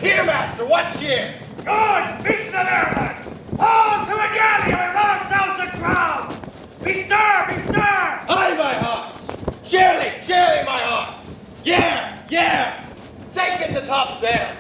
Here, master, what cheer? Good, speak to the mariners! All to a galley and run ourselves a crown! Bestir, bestir! Aye, my hearts! Surely, surely, my hearts! Yeah! Take in the topsail!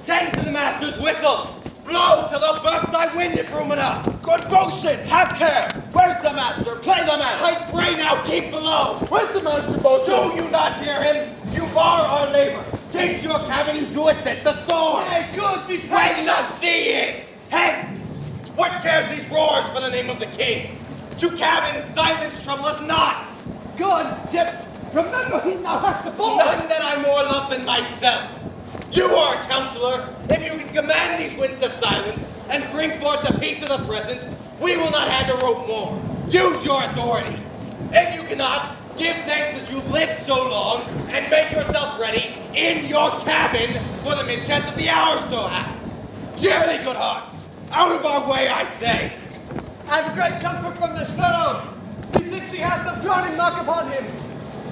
Tend to the master's whistle! Blow till they'll burst thy wind if room enough! Good boatswain, have care! Where's the master? Play the man! I pray now, keep below! Where's the master, boatswain? Do you not hear him? You bar our labor! Take your cabin to assist the storm! Hey, good, be patient! When the sea is! Hence! What cares these roars for the name of the king? To cabin, silence trouble us not! Good, Tip! Remember he now has to fall! None that I more love than thyself! You are a counselor. If you can command these winds to silence and bring forth the peace of the present, we will not hand a rope more. Use your authority. If you cannot, give thanks that you've lived so long and make yourself ready in your cabin for the mischance of the hour so happy. Cheerly, good hearts. Out of our way, I say. I have a great comfort from this fellow. He thinks he hath the drowning mark upon him.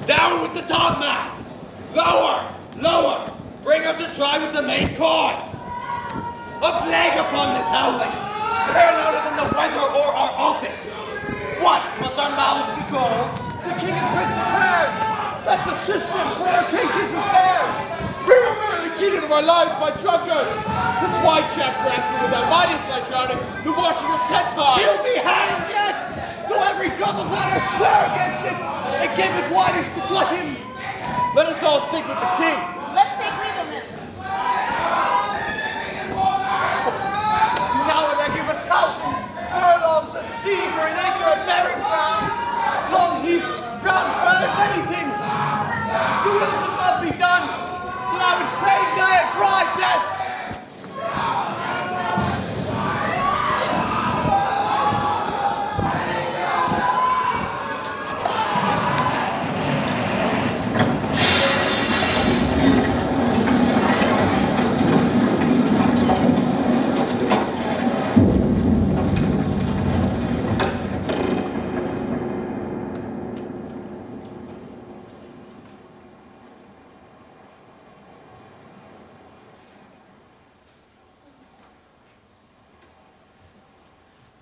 Down with the topmast. Lower. Bring her to try with the main course. A plague upon this howling. Hair louder than the weather or our office. What must our mouths be called? The king and prince of prayers. That's a system for our cases and affairs. We were merely cheated of our lives by drunkards. This white chap grasped me with that mightiest like drowning, the washing of 10 times. He'll be hanged yet, though every drop of water swear against it, and gave it waters to glut him. Let us all sink with the king. Let's take leave of him. Now would I give 1,000 furlongs of sea for an acre of barren ground, long heaths, brown furze, anything. The wills of love be done, but I would fain die a dry death.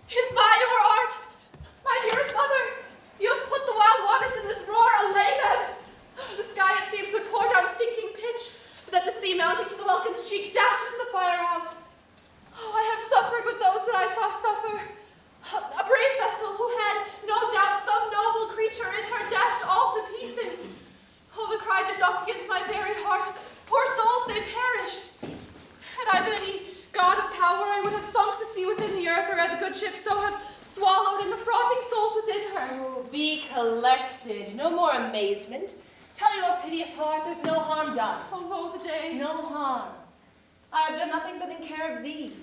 If by your art, my dearest mother, you have put the wild waters in this roar, allay them. The sky, it seems, would pour down stinking pitch, but that the sea mounting to the welkin's cheek dashes the fire out. Oh, I have suffered with those that I saw suffer. A brave vessel who had, no doubt, some noble creature in her dashed all to pieces. Oh, the cry did knock against my very heart. Poor souls, they perished. Had I been any god of power, I would have sunk the sea within the earth, or had the good ship so have swallowed in the frotting souls within her. Oh, be collected. No more amazement. Tell your piteous heart there's no harm done. Oh, woe the day. No harm. I have done nothing but in care of thee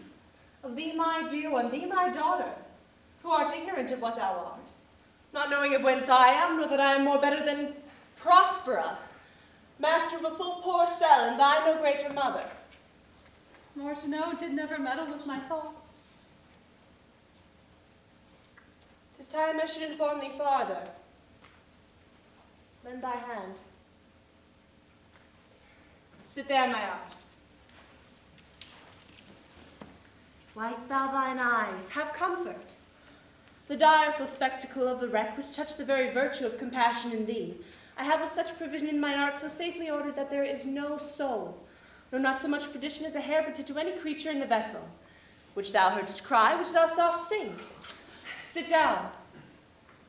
my dear one, thee my daughter, who art ignorant of what thou art, not knowing of whence I am, nor that I am more better than Prospera, master of a full poor cell, and thy no greater mother. More to know did never meddle with my thoughts. 'Tis time I should inform thee farther. Lend thy hand. Sit there, my art. Wipe thou thine eyes, have comfort. The direful spectacle of the wreck, which touched the very virtue of compassion in thee, I have with such provision in mine art so safely ordered that there is no soul, nor not so much perdition as a hairbreadth to any creature in the vessel, which thou heardst cry, which thou sawest sink. Sit down,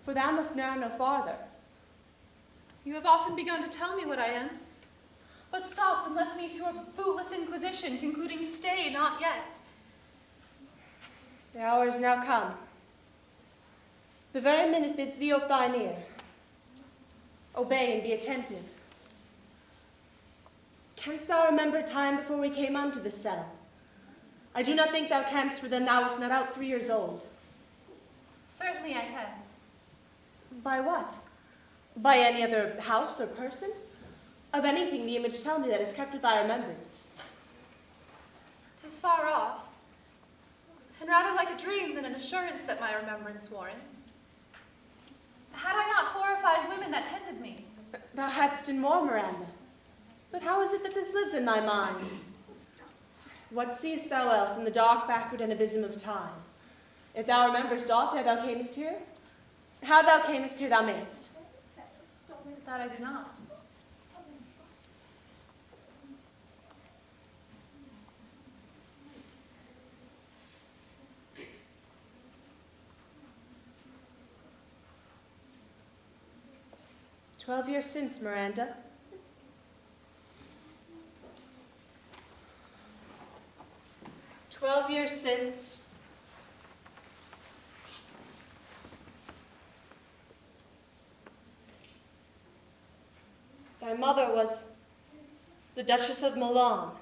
for thou must now no farther. You have often begun to tell me what I am, but stopped and left me to a bootless inquisition, concluding, stay, not yet. The hour is now come. The very minute bids thee ope thine ear. Obey and be attentive. Canst thou remember a time before we came unto this cell? I do not think thou canst, for then thou wast not out 3 years old. Certainly I can. By what? By any other house or person? Of anything the image tell me that is kept with thy remembrance. 'Tis far off, and rather like a dream than an assurance that my remembrance warrants. Had I not 4 or 5 women that tended me? Thou hadst in more, Miranda. But how is it that this lives in thy mind? What seest thou else in the dark backward and abysm of time? If thou rememberest aught ere thou camest here, how thou camest here thou mayest. That I do not. 12 years since, Miranda. "12 years since, thy mother was the Duchess of Milan.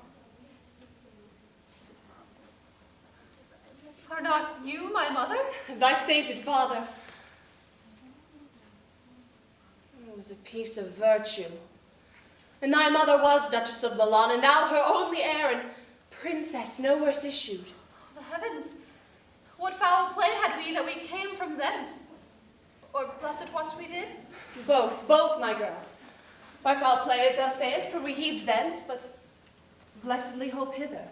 Are not you my mother? Thy sainted father was a piece of virtue. And thy mother was Duchess of Milan, and thou her only heir and princess no worse issued. Oh, the heavens! What foul play had we that we came from thence? Or blessed was't we did? Both, my girl. By foul play, as thou sayest, were we heaved thence, but blessedly hope hither.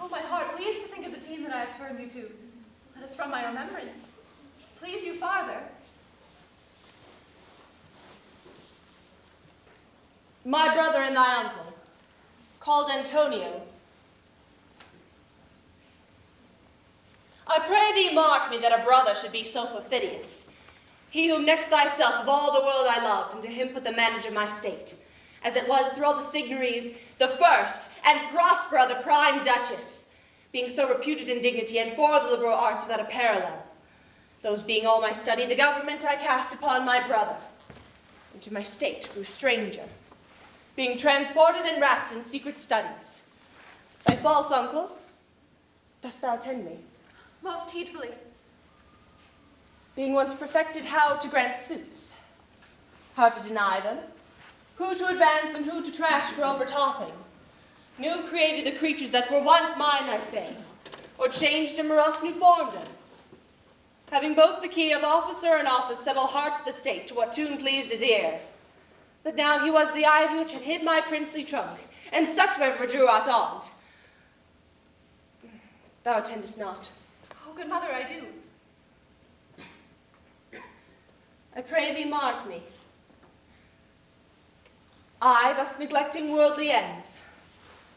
Oh, my heart bleeds to think of the teen that I have turned you to. That is from my remembrance. Please you farther. My brother and thy uncle, called Antonio. I pray thee mark me that a brother should be so perfidious. He whom next thyself of all the world I loved, and to him put the manage of my state, as it was through all the signories, the first, and Prospera the prime duchess, being so reputed in dignity, and for the liberal arts without a parallel. Those being all my study, the government I cast upon my brother, and to my state grew stranger, being transported and wrapped in secret studies. Thy false uncle, dost thou attend me? Most heedfully. Being once perfected how to grant suits, how to deny them, who to advance and who to trash for overtopping, new created the creatures that were once mine, I say, or changed them or else new formed them. Having both the key of officer and office, set all hearts of the state to what tune pleased his ear. That now he was the ivy which had hid my princely trunk, and such ever drew out on't. Thou attendest not. Oh, good mother, I do. I pray thee mark me. I, thus neglecting worldly ends,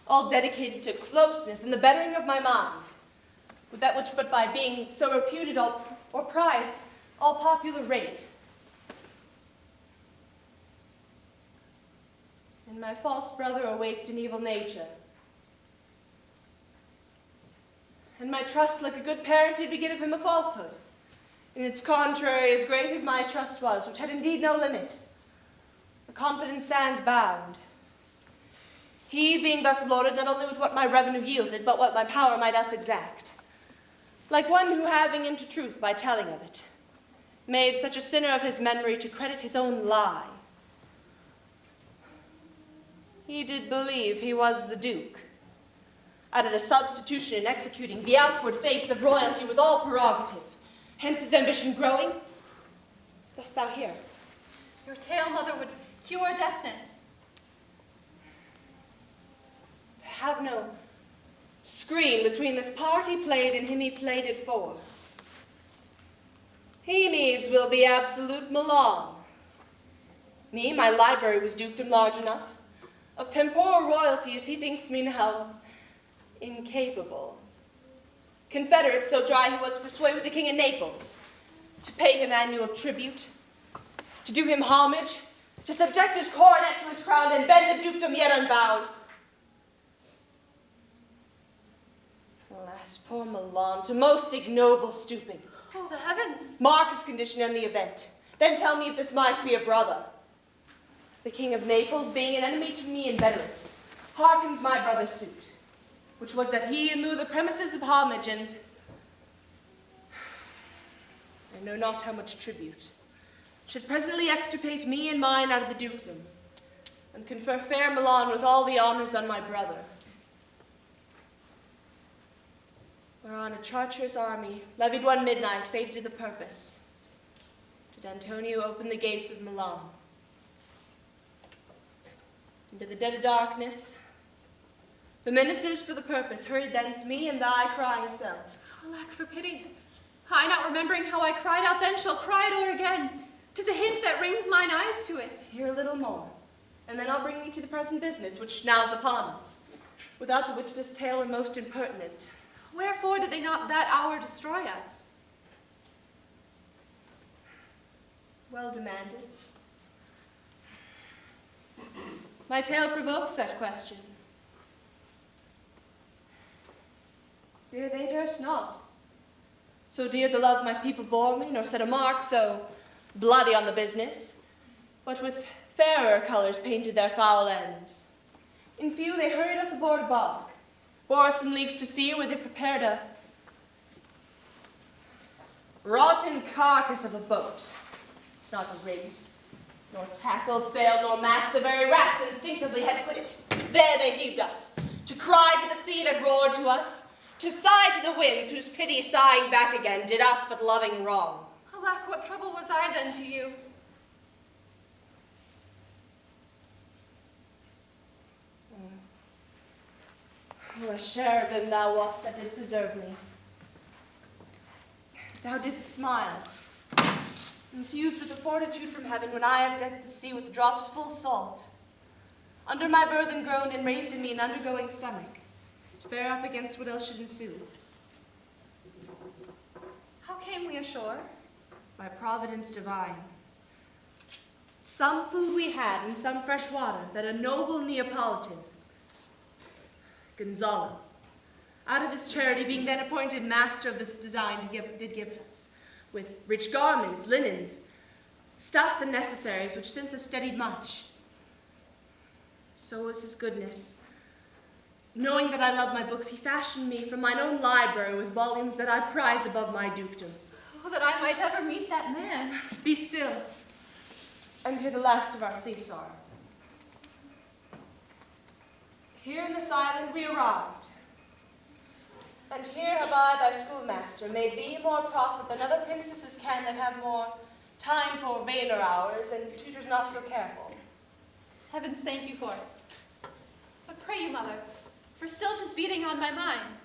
all dedicated to closeness and the bettering of my mind, with that which but by being so reputed or prized, all popular rate. And my false brother awaked an evil nature. And my trust, like a good parent, did beget of him a falsehood. In its contrary, as great as my trust was, which had indeed no limit, the confidence stands bound. He being thus loaded not only with what my revenue yielded, but what my power might us exact, like one who, having into truth by telling of it, made such a sinner of his memory to credit his own lie. He did believe he was the duke, out of the substitution in executing the outward face of royalty with all prerogative, hence his ambition growing. Dost thou hear? Your tale, mother, would cure deafness. To have no screen between this part he played and him he played it for. He needs will be absolute Milan. Me, my library was dukedom large enough. Of temporal royalties he thinks me now incapable. Confederate so dry he was for sway with the king of Naples, to pay him annual tribute, to do him homage, to subject his coronet to his crown, and bend the dukedom yet unbowed. Alas, poor Milan, to most ignoble stooping. Oh, the heavens! Mark his condition and the event. Then tell me if this might be a brother. The king of Naples, being an enemy to me inveterate, hearkens my brother's suit, which was that he, in lieu of the premises of homage and I know not how much tribute, should presently extirpate me and mine out of the dukedom, and confer fair Milan with all the honors on my brother. Whereon a treacherous army, levied one midnight, fated to the purpose, did Antonio open the gates of Milan. Into the dead of darkness, The ministers for the purpose hurried thence, me and thy crying self. Alack for pity. I, not remembering how I cried out then, shall cry it o'er again. 'Tis a hint that rings mine eyes to it. Hear a little more, and then I'll bring thee to the present business which now's upon us, without the which this tale were most impertinent. Wherefore did they not that hour destroy us? Well demanded. My tale provokes such question. Dear, they durst not. So dear the love my people bore me, nor set a mark so bloody on the business, but with fairer colours painted their foul ends. In few they hurried us aboard a bark, bore us some leagues to sea, where they prepared a rotten carcass of a boat. It's not a rigged, nor tackle, sail, nor mast. The very rats instinctively had quit it. There they heaved us, to cry to the sea that roared to us, to sigh to the winds, whose pity sighing back again did us but loving wrong. Alack, what trouble was I then to you? Oh, a cherubim thou wast that did preserve me. Thou didst smile, infused with a fortitude from heaven, when I have decked the sea with drops full salt. Under my burthen groaned and raised in me an undergoing stomach, to bear up against what else should ensue. How came we ashore? By providence divine. Some food we had and some fresh water, that a noble Neapolitan, Gonzalo, out of his charity, being then appointed master of this design, did give us, with rich garments, linens, stuffs and necessaries, which since have steadied much. So was his goodness. Knowing that I love my books, he fashioned me from mine own library with volumes that I prize above my dukedom. Oh, that I might ever meet that man. Be still, and hear the last of our sea sorrow. Here in this island we arrived, and here have I, thy schoolmaster, made thee more profit than other princesses can that have more time for vainer hours and tutors not so careful. Heavens thank you for it. But pray you, mother, for still 'tis beating on my mind,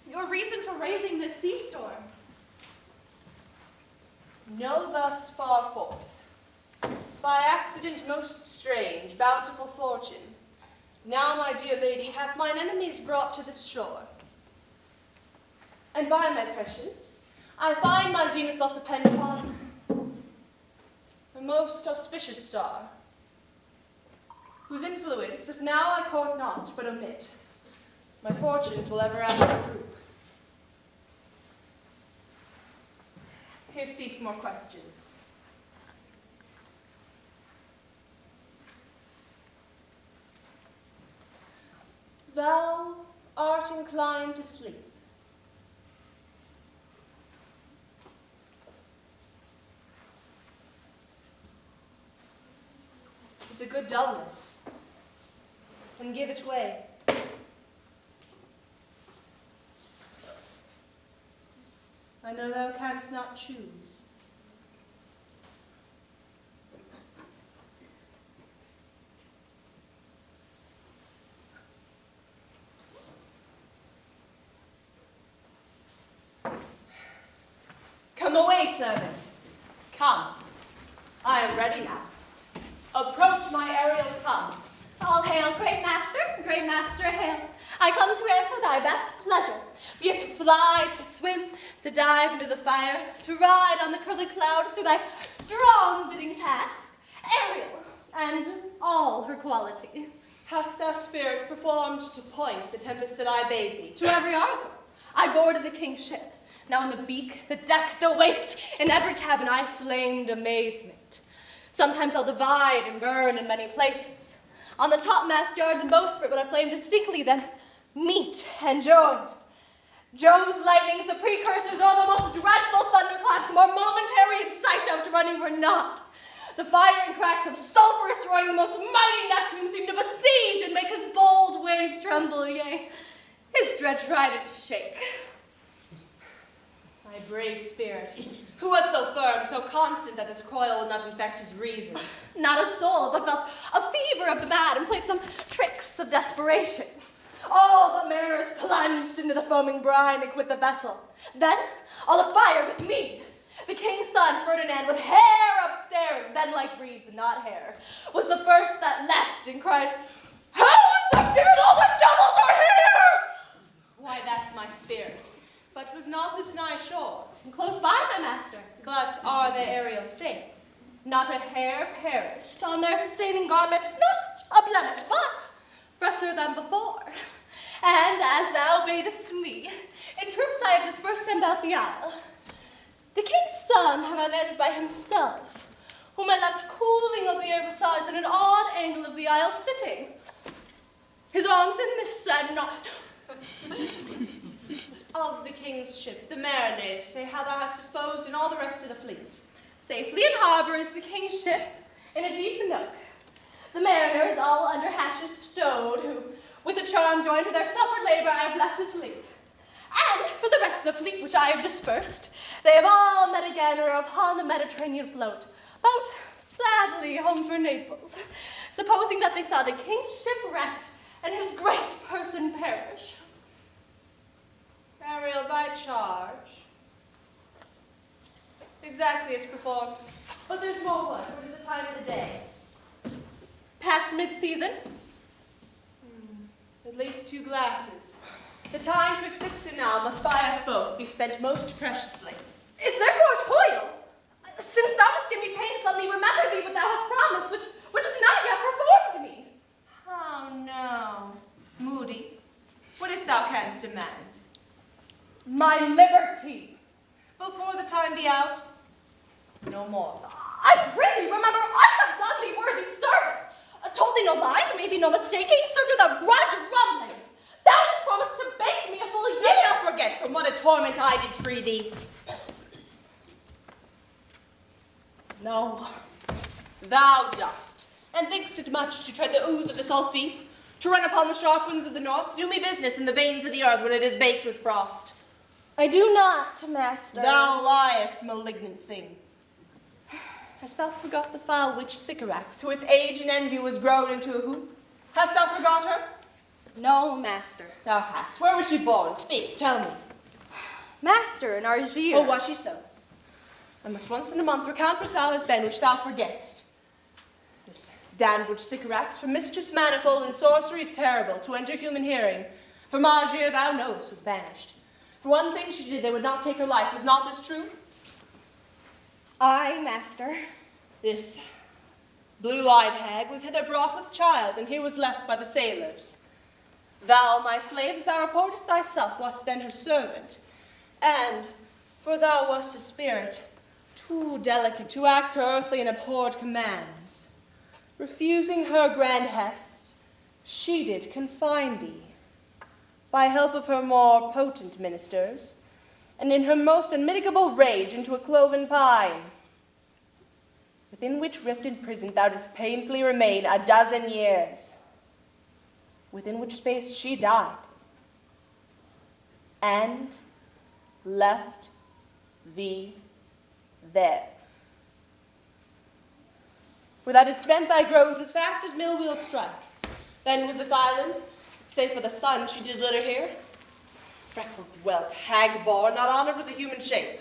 your reason for raising this sea storm. Know thus far forth, by accident most strange, bountiful fortune, now, my dear lady, hath mine enemies brought to this shore. And by my prescience, I find my zenith doth depend upon a most auspicious star, whose influence, if now I court not, but omit, my fortunes will ever after droop. Here cease more questions. Thou art inclined to sleep. It's a good dullness, and give it way. I know thou canst not choose. Come away, servant. Come. I am ready now. Approach my Ariel, come. All hail, great master, hail. I come to answer thy best pleasure, be it to fly, to swim, to dive into the fire, to ride on the curly clouds, to thy strong bidding task, Ariel, and all her quality. Hast thou, spirit, performed to point the tempest that I bade thee? To every article, I boarded the king's ship. Now in the beak, the deck, the waist, in every cabin I flamed amazement. Sometimes I'll divide and burn in many places. On the topmast yards and bowsprit would I flame distinctly, then meet and join. Jove's lightnings, the precursors, all the most dreadful thunderclaps, more momentary in sight outrunning were not. The fire and cracks of sulphurous roaring, the most mighty Neptune seemed to besiege and make his bold waves tremble, yea, his dread trident shake. My brave spirit, who was so firm, so constant that this coil would not infect his reason. Not a soul, but felt a fever of the mad and played some tricks of desperation. All the mariners plunged into the foaming brine and quit the vessel. Then, all afire with me, the king's son, Ferdinand, with hair upstaring, then like reeds, not hair, was the first that leapt and cried, "How is the spirit? All the devils are here!" Why, that's my spirit. But was not this nigh shore? And close by, my master. But are they aerial safe? Not a hair perished on their sustaining garments, not a blemish, but fresher than before. And as thou badest me, in troops I have dispersed them about the isle. The king's son have I led by himself, whom I left cooling of the air besides in an odd angle of the isle sitting. His arms in this said not. Of the king's ship, the mariners, say how thou hast disposed in all the rest of the fleet. Safely in harbor is the king's ship, in a deep nook. The mariners all under hatches stowed, who, with a charm joined to their suffered labor, I have left asleep. And for the rest of the fleet which I have dispersed, they have all met again or upon the Mediterranean float, bound sadly home for Naples, supposing that they saw the king's ship wrecked and his great person perish. Burial by charge. Exactly as performed. But there's more what? What is the time of the day? Past mid-season? At least 2 glasses. The time twixt 6 to now must by us both be spent most preciously. Is there more toil? Since thou hast given me pains, let me remember thee what thou hast promised, which is not yet performed to me. How no, Moody, what is thou canst demand? My liberty. Before the time be out, no more. I prithee, remember, I have done thee worthy service. Told thee no lies, made thee no mistaking, served without grudge or rumblings. Thou didst promise to bake me a full year. Dost thou forget from what a torment I did free thee? No. Thou dost, and think'st it much to tread the ooze of the salt deep, to run upon the sharp winds of the north, to do me business in the veins of the earth when it is baked with frost. I do not, master. Thou liest, malignant thing. Hast thou forgot the foul witch Sycorax, who with age and envy was grown into a hoop? Hast thou forgot her? No, master. Thou hast. Where was she born? Speak, tell me. Master, in Argier. Oh, was she so? I must once in a month recount what thou hast been, which thou forgett'st. This damned witch Sycorax, for mischiefs manifold and sorceries terrible, to enter human hearing, from Argier thou knowest was banished. For one thing she did, they would not take her life. Is not this true? Aye, master. This blue-eyed hag was hither brought with child, and here was left by the sailors. Thou, my slave, as thou reportest thyself, wast then her servant, and, for thou wast a spirit too delicate to act her earthly and abhorred commands, refusing her grand hests, she did confine thee, by help of her more potent ministers, and in her most unmitigable rage into a cloven pine, within which rift imprisoned thou didst painfully remain 12 years, within which space she died, and left thee there. For thou didst vent thy groans as fast as mill wheels strike. Then was this island, save for the sun she did litter here, freckled whelp, hag born, not honored with a human shape.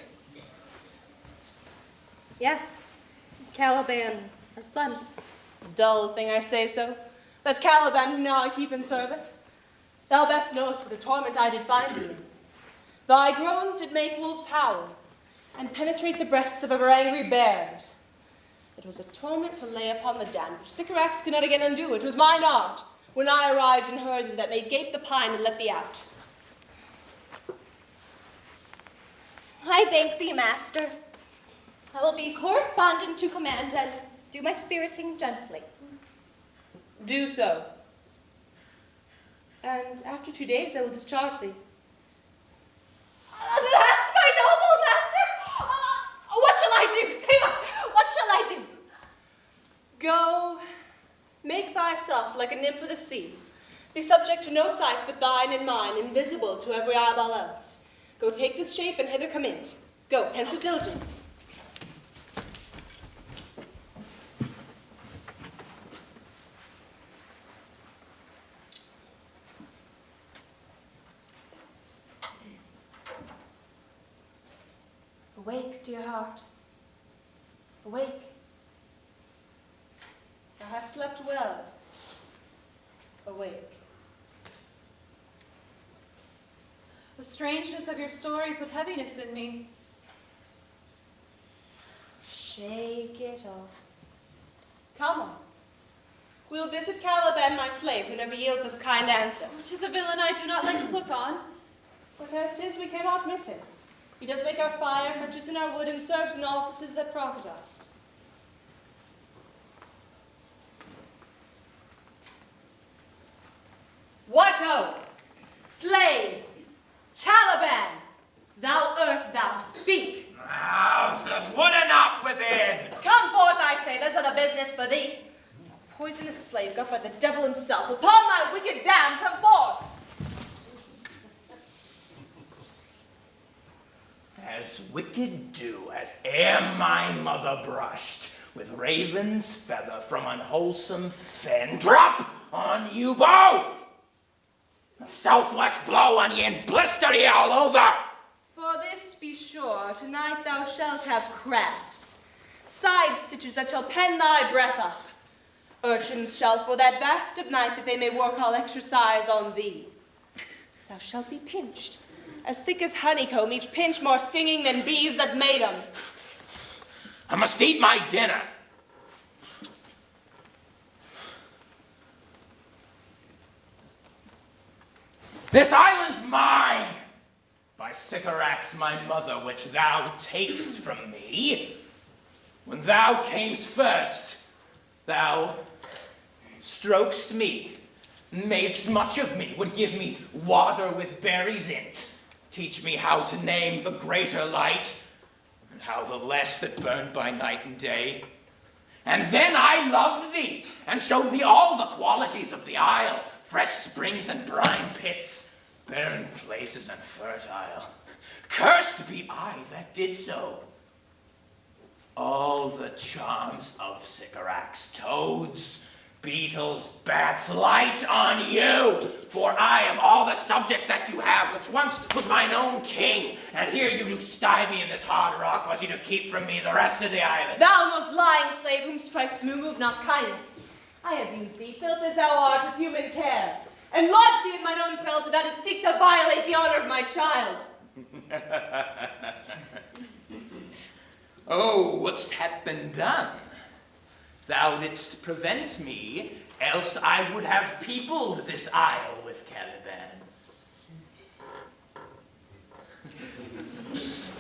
Yes, Caliban, her son. Dull thing, I say so. That Caliban whom now I keep in service. Thou best knowest what a torment I did find thee in. Thy groans did make wolves howl, and penetrate the breasts of ever angry bears. It was a torment to lay upon the damned, which Sycorax could not again undo. It was mine art, when I arrived and heard thee, that made gape the pine and let thee out. I thank thee, master. I will be correspondent to command and do my spiriting gently. Do so. And after 2 days I will discharge thee. That's my noble master! What shall I do? Say what shall I do? Go, make thyself like a nymph of the sea. Be subject to no sight but thine and mine, invisible to every eyeball else. Go take this shape and hither come in't. Go, hence with diligence. Awake, dear heart. Awake. Thou hast slept well. Awake. The strangeness of your story put heaviness in me. Shake it off. Come on. We'll visit Caliban, my slave, who never yields us kind answer. 'Tis a villain I do not like to look on. But as 'tis, we cannot miss him. He does make our fire, fetches in our wood, and serves in offices that profit us. What ho! Slave! Caliban! Thou earth, thou speak! Now, there's wood enough within. Come forth, I say, there's other business for thee. A poisonous slave got by the devil himself. Upon thy wicked dam, come forth! As wicked do as ere my mother brushed with raven's feather from unwholesome fen, drop on you both! A southwest blow on ye and blister ye all over! For this be sure, tonight thou shalt have cramps, side stitches that shall pen thy breath up. Urchins shall for that vast of night that they may work all exercise on thee. Thou shalt be pinched, as thick as honeycomb, each pinch more stinging than bees that made 'em. I must eat my dinner. This island's mine, by Sycorax my mother, which thou takest from me. When thou camest first, thou strokest me, madest much of me, would give me water with berries in't, teach me how to name the greater light, and how the less that burned by night and day. And then I loved thee, and showed thee all the qualities of the isle, fresh springs and brine pits, barren places and fertile. Cursed be I that did so. All the charms of Sycorax, toads, beetles, bats, light on you, for I am all the subjects that you have, which once was mine own king, and here you do sty me in this hard rock, was you to keep from me the rest of the island. Thou most lying slave, whom strikes move not kindness. I have used thee, filth as thou art, with human care, and lodged thee in mine own cell, that it seek to violate the honor of my child. Oh, wouldst had been done? Thou didst prevent me, else I would have peopled this isle with Calibans.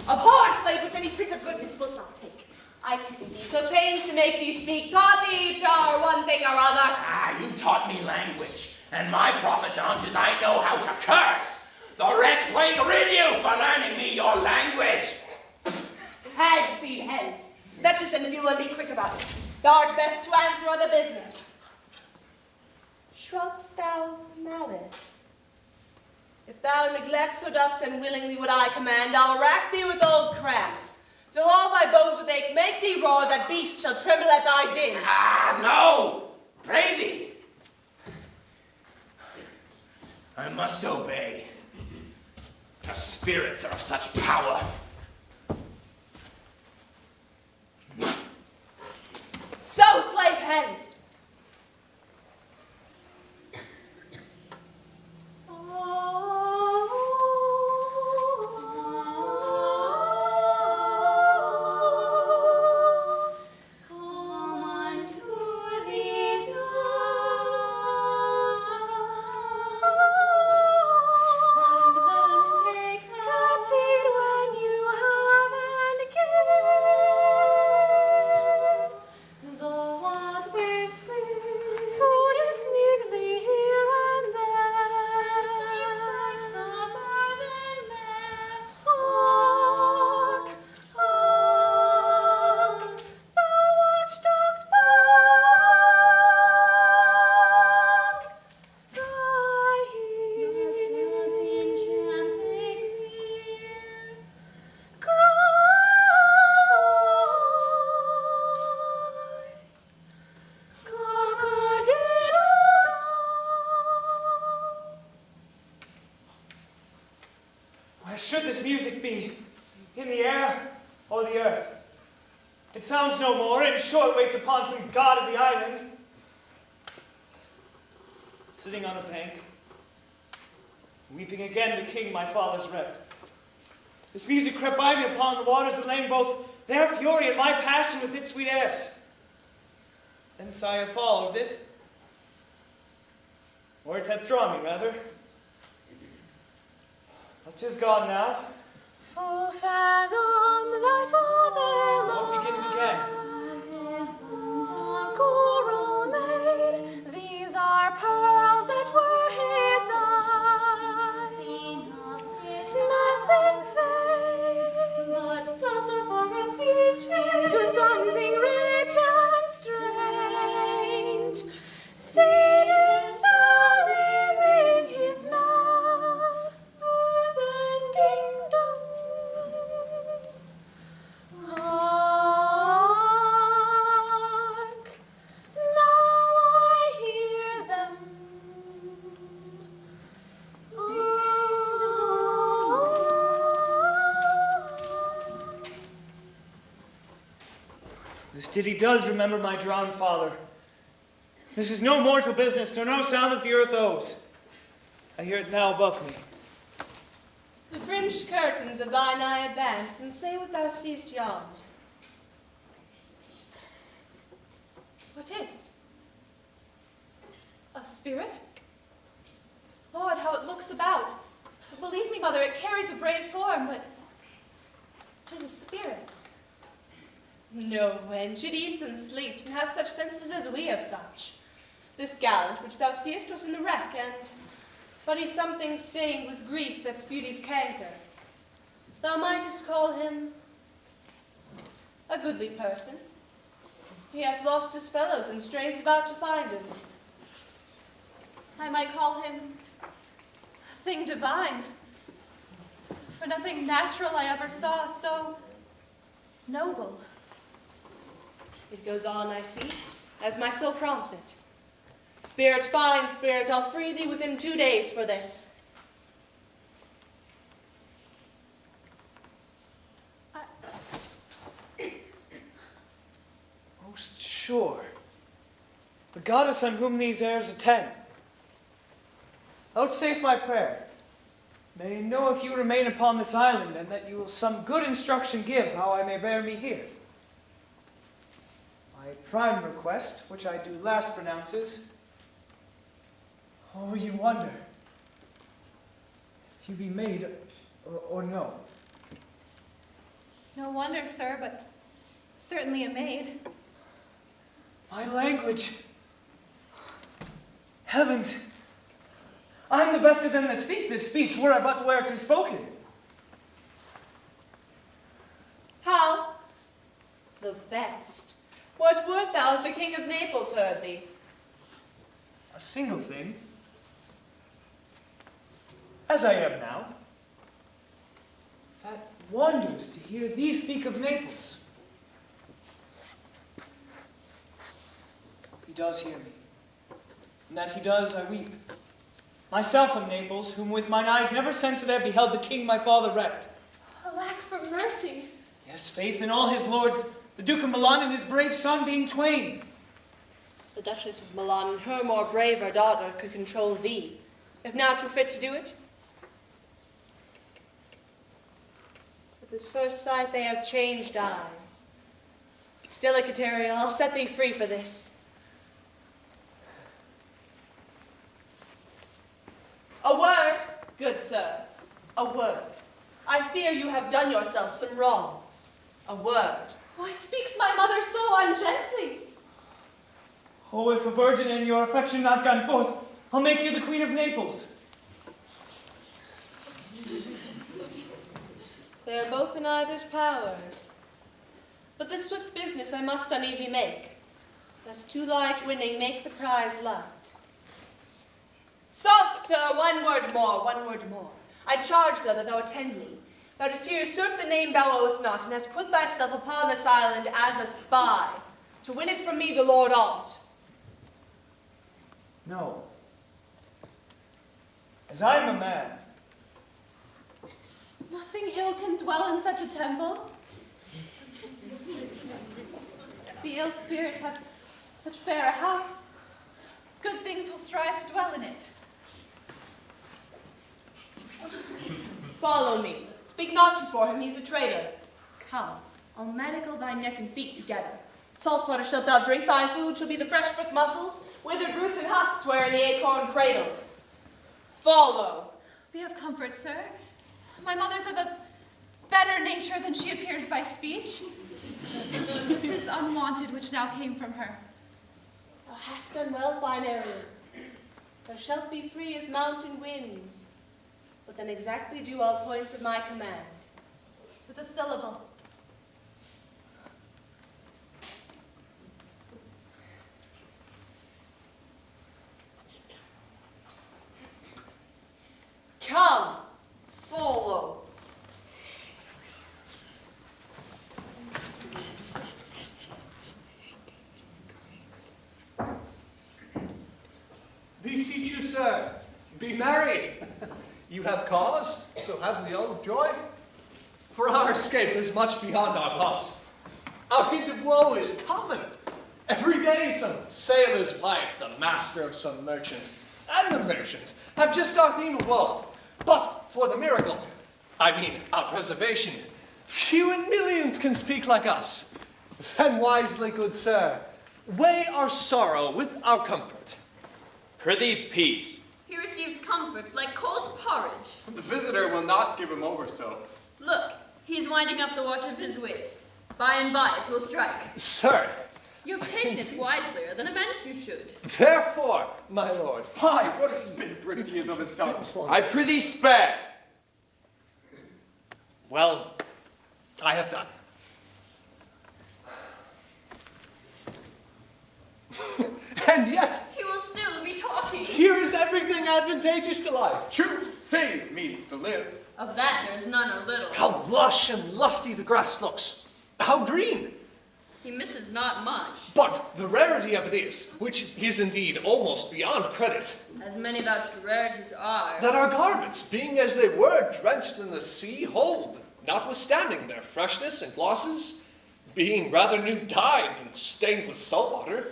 Abhorred slave, which any prince of goodness will not take. I pity thee, took pains to make thee speak, taught thee each hour one thing or other. Ah, you taught me language, and my profit on't is I know how to curse. The red plague rid you for learning me your language. Hag seed hence. Fetch us, and if you'll be quick about it. Thou art best to answer other business. Shrugg'st thou malice? If thou neglect so dost unwillingly what I command, I'll rack thee with old cramps. Fill all thy bones with aches, make thee roar, that beasts shall tremble at thy din. Ah, no! Pray thee! I must obey. The spirits are of such power. So, slave hence! Should this music be in the air or the earth. It sounds no more, in short waits upon some god of the island. Sitting on a bank, weeping again the king my father's wrecked. This music crept by me upon the waters that lame both their fury and my passion with its sweet airs. Thence I have followed it, or it hath drawn me rather. But 'tis gone now. Full fathom thy father What begins again? his bones of coral made. These are pearls that were his eyes. Nothing fade, but thus far as he changed to something rich and strange. Sated solely ring his knell, then ding dong. Hark, now I hear them. This ditty does remember my drowned father. This is no mortal business, nor no sound that the earth owes. I hear it now above me. The fringed curtains of thine eye advance, and say what thou seest yond. What is't? A spirit? Lord, how it looks about. Believe me, mother, it carries a brave form, but 'tis a spirit. No, wench, it eats and sleeps, and hath such senses as we have such. This gallant which thou seest was in the wreck, but he's something stained with grief that's beauty's canker. Thou mightest call him a goodly person. He hath lost his fellows, and strays about to find him. I might call him a thing divine, for nothing natural I ever saw so noble. It goes on, I see, as my soul prompts it. Spirit, fine spirit, I'll free thee within 2 days for this. Most sure, the goddess on whom these airs attend. Vouchsafe my prayer. May know if you remain upon this island, and that you will some good instruction give how I may bear me here. My prime request, which I do last pronounces, oh, you wonder if you be maid or no. No wonder, sir, but certainly a maid. My language, heavens, I'm the best of them that speak this speech, were I but where 'tis spoken. How? The best. What wert thou if the King of Naples heard thee? A single thing, as I am now, that wonders to hear thee speak of Naples. He does hear me, and that he does, I weep. Myself am Naples, whom with mine eyes never since that I beheld the king my father wrecked. Alack for mercy. Yes, faith in all his lords, the Duke of Milan and his brave son being twain. The Duchess of Milan and her more braver daughter could control thee, if now 'twere fit to do it. At this first sight they have changed eyes. Delicate Ariel, I'll set thee free for this. A word, good sir, a word. I fear you have done yourself some wrong. A word. Why speaks my mother so ungently? Oh, if a virgin and your affection not gone forth, I'll make you the Queen of Naples. They are both in either's powers. But this swift business I must uneasy make, lest too light winning make the prize light. Soft, sir, one word more, one word more. I charge thou that thou attend me. Thou dost here usurp the name thou owest not, and hast put thyself upon this island as a spy, to win it from me the Lord on't. No. As I am a man, Nothing ill can dwell in such a temple. The ill spirit have such fair a house. Good things will strive to dwell in it. Follow me. Speak not before him, he's a traitor. Come, I'll manacle thy neck and feet together. Salt water shalt thou drink, thy food shall be the fresh brook mussels, withered roots and husks where in the acorn cradled. Follow. Be of comfort, sir. My mother's of a better nature than she appears by speech. This is unwanted which now came from her. Thou hast done well, fine Ariel. Thou shalt be free as mountain winds, but then exactly do all points of my command. With a syllable. Come, follow. Beseech you, sir, be merry. You have cause, so have we all joy. For our escape is much beyond our loss. Our hint of woe is common. Every day some sailor's wife, the master of some merchant, and the merchant have just our theme of woe. But for the miracle, I mean our preservation, few in millions can speak like us. Then wisely, good sir, weigh our sorrow with our comfort. Prithee, peace. He receives comfort like cold porridge. The visitor will not give him over so. Look, he's winding up the watch of his wit. By and by it will strike. Sir, You've taken it wiselier than I meant you should. therefore, my lord, Why, what a spendthrift he is of his tongue. I prithee spare. well, I have done. And yet, He will still be talking. here is everything advantageous to life. Truth, save means to live. Of that there is none a little. How lush and lusty the grass looks. How green. He misses not much. But the rarity of it is, which is indeed almost beyond credit, As many vouched rarities are. that our garments, being as they were drenched in the sea, hold, notwithstanding their freshness and glosses, being rather new dyed and stained with salt water.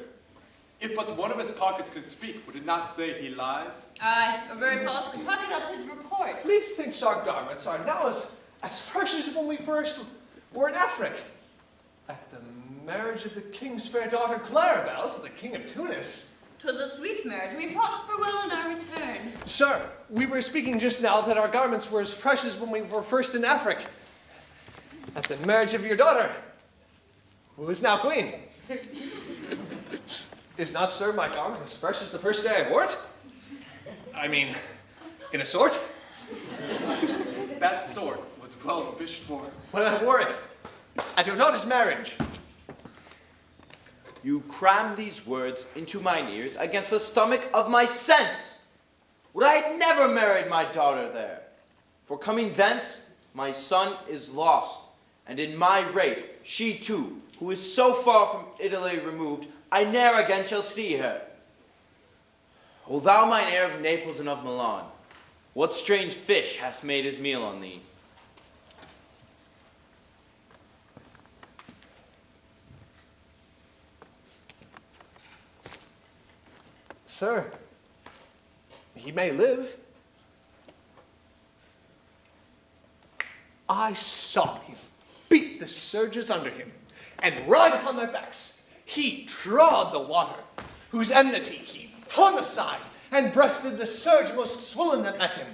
If but one of his pockets could speak, would it not say he lies? Aye, or very falsely pocket up his report. Methinks our garments are now as fresh as when we first were in Africa. At the marriage of the king's fair daughter Clarabelle to the king of Tunis. 'Twas a sweet marriage, and we prosper well in our return. Sir, we were speaking just now that our garments were as fresh as when we were first in Africa. At the marriage of your daughter, who is now queen. Is not, sir, my garment as fresh as the first day I wore it? I mean, in a sort. That sword was well fished for. When I wore it at your daughter's marriage. You cram these words into mine ears against the stomach of my sense. Would I had never married my daughter there. For coming thence, my son is lost, and in my rape, she too, who is so far from Italy removed, I ne'er again shall see her. O thou mine heir of Naples and of Milan, what strange fish hast made his meal on thee? Sir, he may live. I saw him beat the surges under him and ride upon their backs. He trod the water, whose enmity he flung aside and breasted the surge most swollen that met him.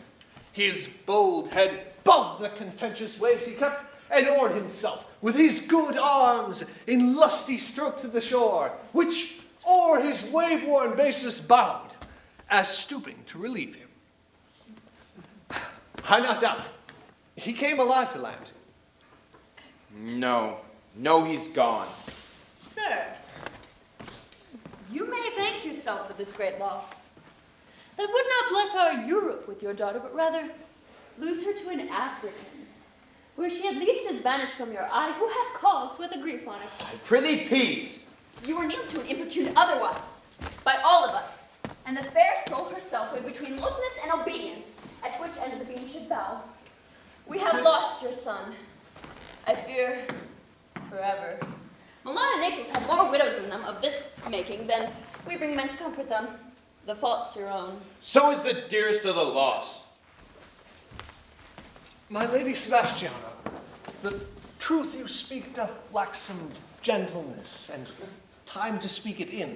His bold head above the contentious waves he kept, and oared himself with his good arms in lusty stroke to the shore, which o'er his wave-worn basis bowed, as stooping to relieve him. I not doubt he came alive to land. No, he's gone. Sir, you may thank yourself for this great loss. That would not bless our Europe with your daughter, but rather lose her to an African, where she at least is banished from your eye, who hath cause with a grief on it. I prithee peace. You were near to an importune otherwise, by all of us, and the fair soul herself lay between loathness and obedience, at which end of the beam should bow. We have lost your son. I fear forever. Milan and Naples have more widows in them of this making than we bring men to comfort them. The fault's your own. So is the dearest of the lost. My lady Sebastiana, the truth you speak doth lack some gentleness and time to speak it in.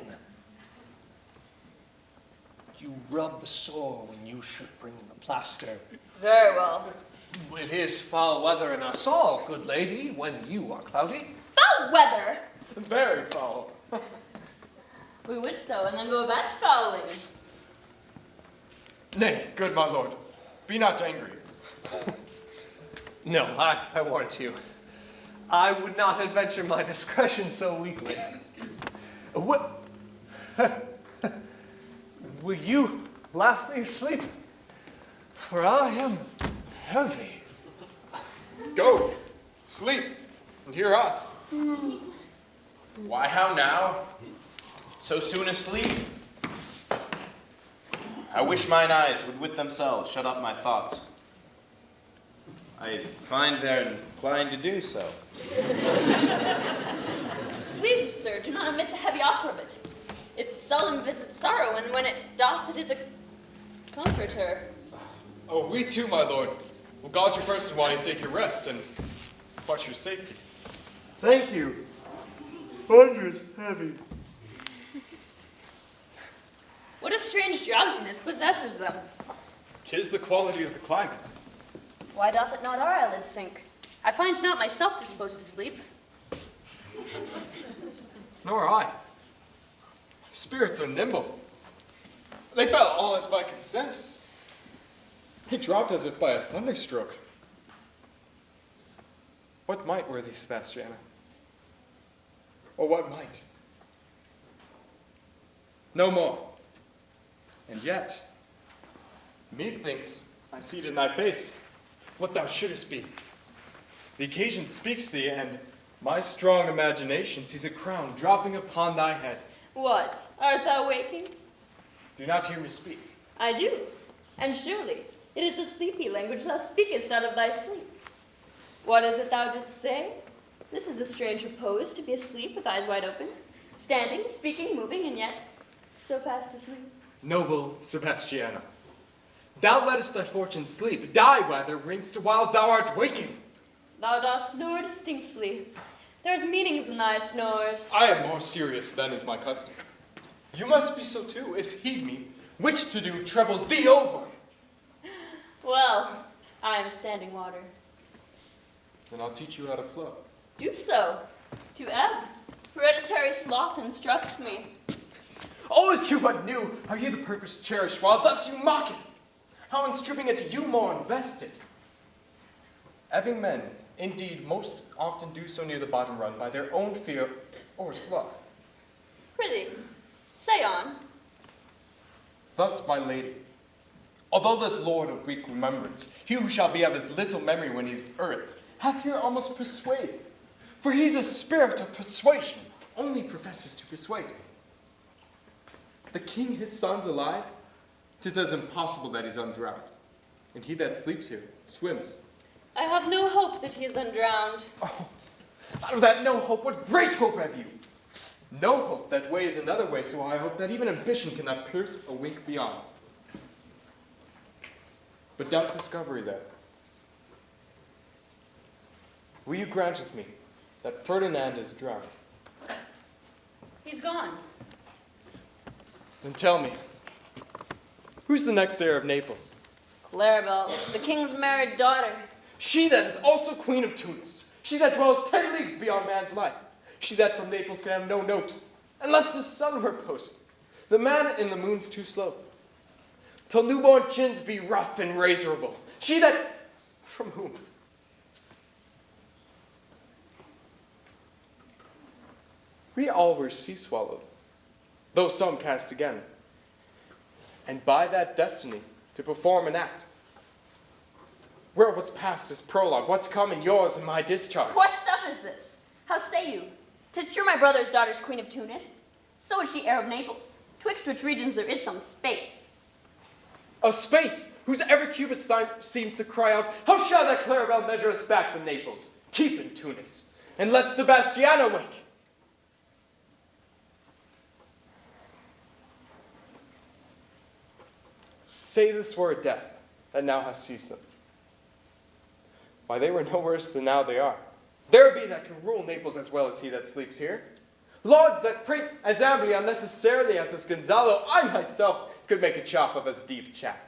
You rub the sore when you should bring the plaster. Very well. It is foul weather in us all, good lady, when you are cloudy. Foul weather! Very foul. We would so, and then go back to fouling. Nay, good my lord, be not angry. No, I warrant you. I would not adventure my discretion so weakly. What? Will you laugh me asleep? For I am heavy. Go, sleep, and hear us. Why, how now? So soon asleep? I wish mine eyes would with themselves shut up my thoughts. I find they're inclined to do so. Please you, sir, do not omit the heavy offer of it. It seldom visits sorrow, and when it doth, it is a comforter. Oh, we too, my lord, will guard your person while you take your rest and watch your safety. Thank you. Hundreds heavy. What a strange drowsiness possesses them. 'Tis the quality of the climate. Why doth it not our eyelids sink? I find not myself disposed to sleep. Nor I. Spirits are nimble. They fell all as by consent. He dropped as if by a thunderstroke. What might, worthy Sebastiana? Or what might? No more. And yet, methinks I see it in thy face what thou shouldest be. The occasion speaks thee, and my strong imagination sees a crown dropping upon thy head. What? Art thou waking? Do not hear me speak. I do. And surely, it is a sleepy language thou speakest out of thy sleep. What is it thou didst say? This is a strange repose to be asleep with eyes wide open, standing, speaking, moving, and yet so fast asleep. Noble Sebastiana, thou lettest thy fortune sleep, die rather ringst whiles thou art waking. Thou dost snore distinctly. There's meanings in thy snores. I am more serious than is my custom. You must be so too, if heed me, which to do troubles thee over. Well, I am standing water. Then I'll teach you how to flow. Do so. To ebb. Hereditary sloth instructs me. Oh, if you but knew how you the purpose cherish, while thus you mock it, how in stripping it you more invested. Ebbing men, indeed, most often do so near the bottom run by their own fear or sloth. Prithee, say on. Thus, my lady, although this lord of weak remembrance, he who shall be of his little memory when he's earth, hath here almost persuaded. For he's a spirit of persuasion, only professes to persuade. The king his son's alive, 'tis as impossible that he's undrowned. And he that sleeps here swims. I have no hope that he is undrowned. Oh, out of that no hope, what great hope have you? No hope that weighs another way so high hope that even ambition cannot pierce a wink beyond. But doubt discovery there. Will you grant with me that Ferdinand is drowned? He's gone. Then tell me, who's the next heir of Naples? Claribel, the king's married daughter. She that is also queen of Tunis. She that dwells 10 leagues beyond man's life. She that from Naples can have no note, unless the sun were post. The man in the moon's too slow. Till newborn chins be rough and razorable. She that, from whom? We all were sea-swallowed, though some cast again. And by that destiny to perform an act, where what's past is prologue, what's come in yours and my discharge. What stuff is this? How say you? 'Tis true my brother's daughter's queen of Tunis. So is she heir of Naples, twixt which regions there is some space. A space whose every cubit seems to cry out, how shall that Claribel measure us back to Naples? Keep in Tunis. and let Sebastiana wake. Say this were a death that now has seized them. Why, they were no worse than now they are. There be that can rule Naples as well as he that sleeps here. Lords that prate as ambly unnecessarily as this Gonzalo, I myself could make a chaff of as deep chat.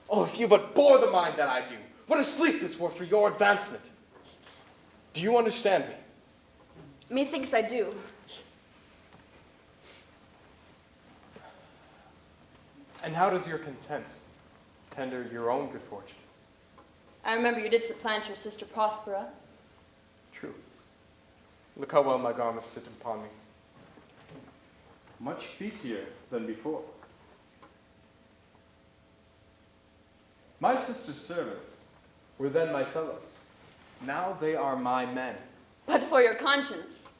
Oh, if you but bore the mind that I do, what a sleep this were for your advancement. Do you understand me? Methinks I do. And how does your content tender your own good fortune? I remember you did supplant your sister Prospera. True. Look how well my garments sit upon me. Much featier than before. My sister's servants were then my fellows. Now they are my men. But for your conscience.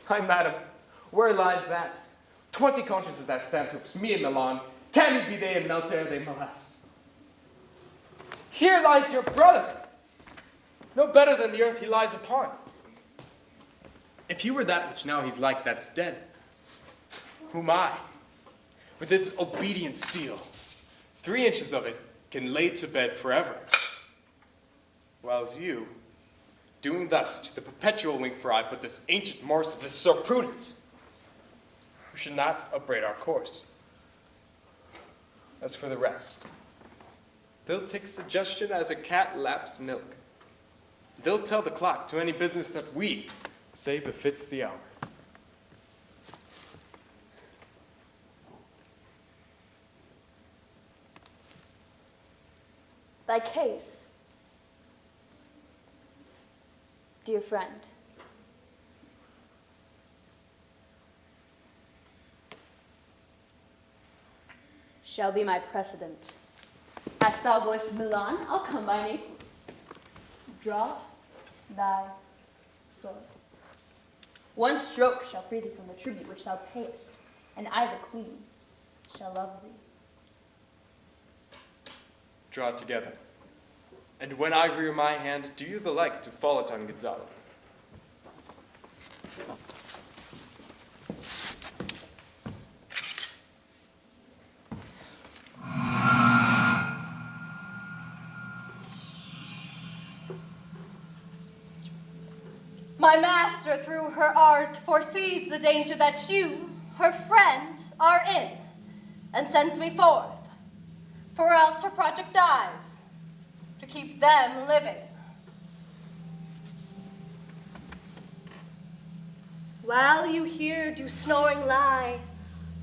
Ay, madam, where lies that? 20 consciences that stand twixt me and Milan, can it be they in Melter they molest? Here lies your brother, no better than the earth he lies upon. If he were that which now he's like that's dead, whom I, with this obedient steel, 3 inches of it, can lay to bed forever. Whiles you, doing thus to the perpetual wink for I put this ancient morsel, this Sir Prudence, who should not upbraid our course. As for the rest, they'll take suggestion as a cat laps milk. They'll tell the clock to any business that we say befits the hour. Thy case, dear friend. Shall be my precedent. As thou goest to Milan, I'll come by Naples. Draw thy sword. One stroke shall free thee from the tribute which thou payest, and I, the queen, shall love thee. Draw together. And when I rear my hand, do you the like to fall it on Gonzalo. My master, through her art, foresees the danger that you, her friend, are in, and sends me forth, for else her project dies, to keep them living. While you here do snoring lie,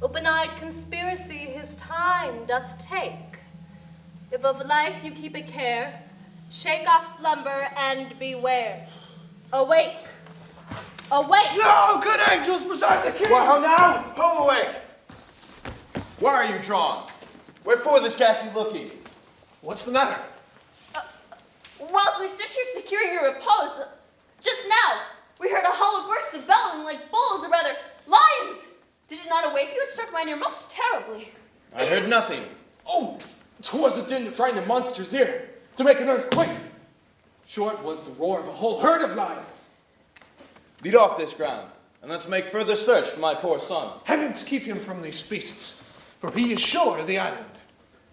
open-eyed conspiracy his time doth take. If of life you keep a care, shake off slumber and beware. Awake! Awake! No, good angels beside the king! Well, how now? Home awake! Where are you drawn? Wherefore this ghastly looking? What's the matter? Whilst we stood here securing your repose, just now we heard a hollow burst of bellowing like bulls, or rather, lions. Did it not awake you? It struck mine ear most terribly. I heard nothing. Oh, 'twas a din to frighten the monster's ear, to make an earthquake. Sure it was the roar of a whole herd of lions. Lead off this ground, and let's make further search for my poor son. Heavens keep him from these beasts, for he is sure of the island.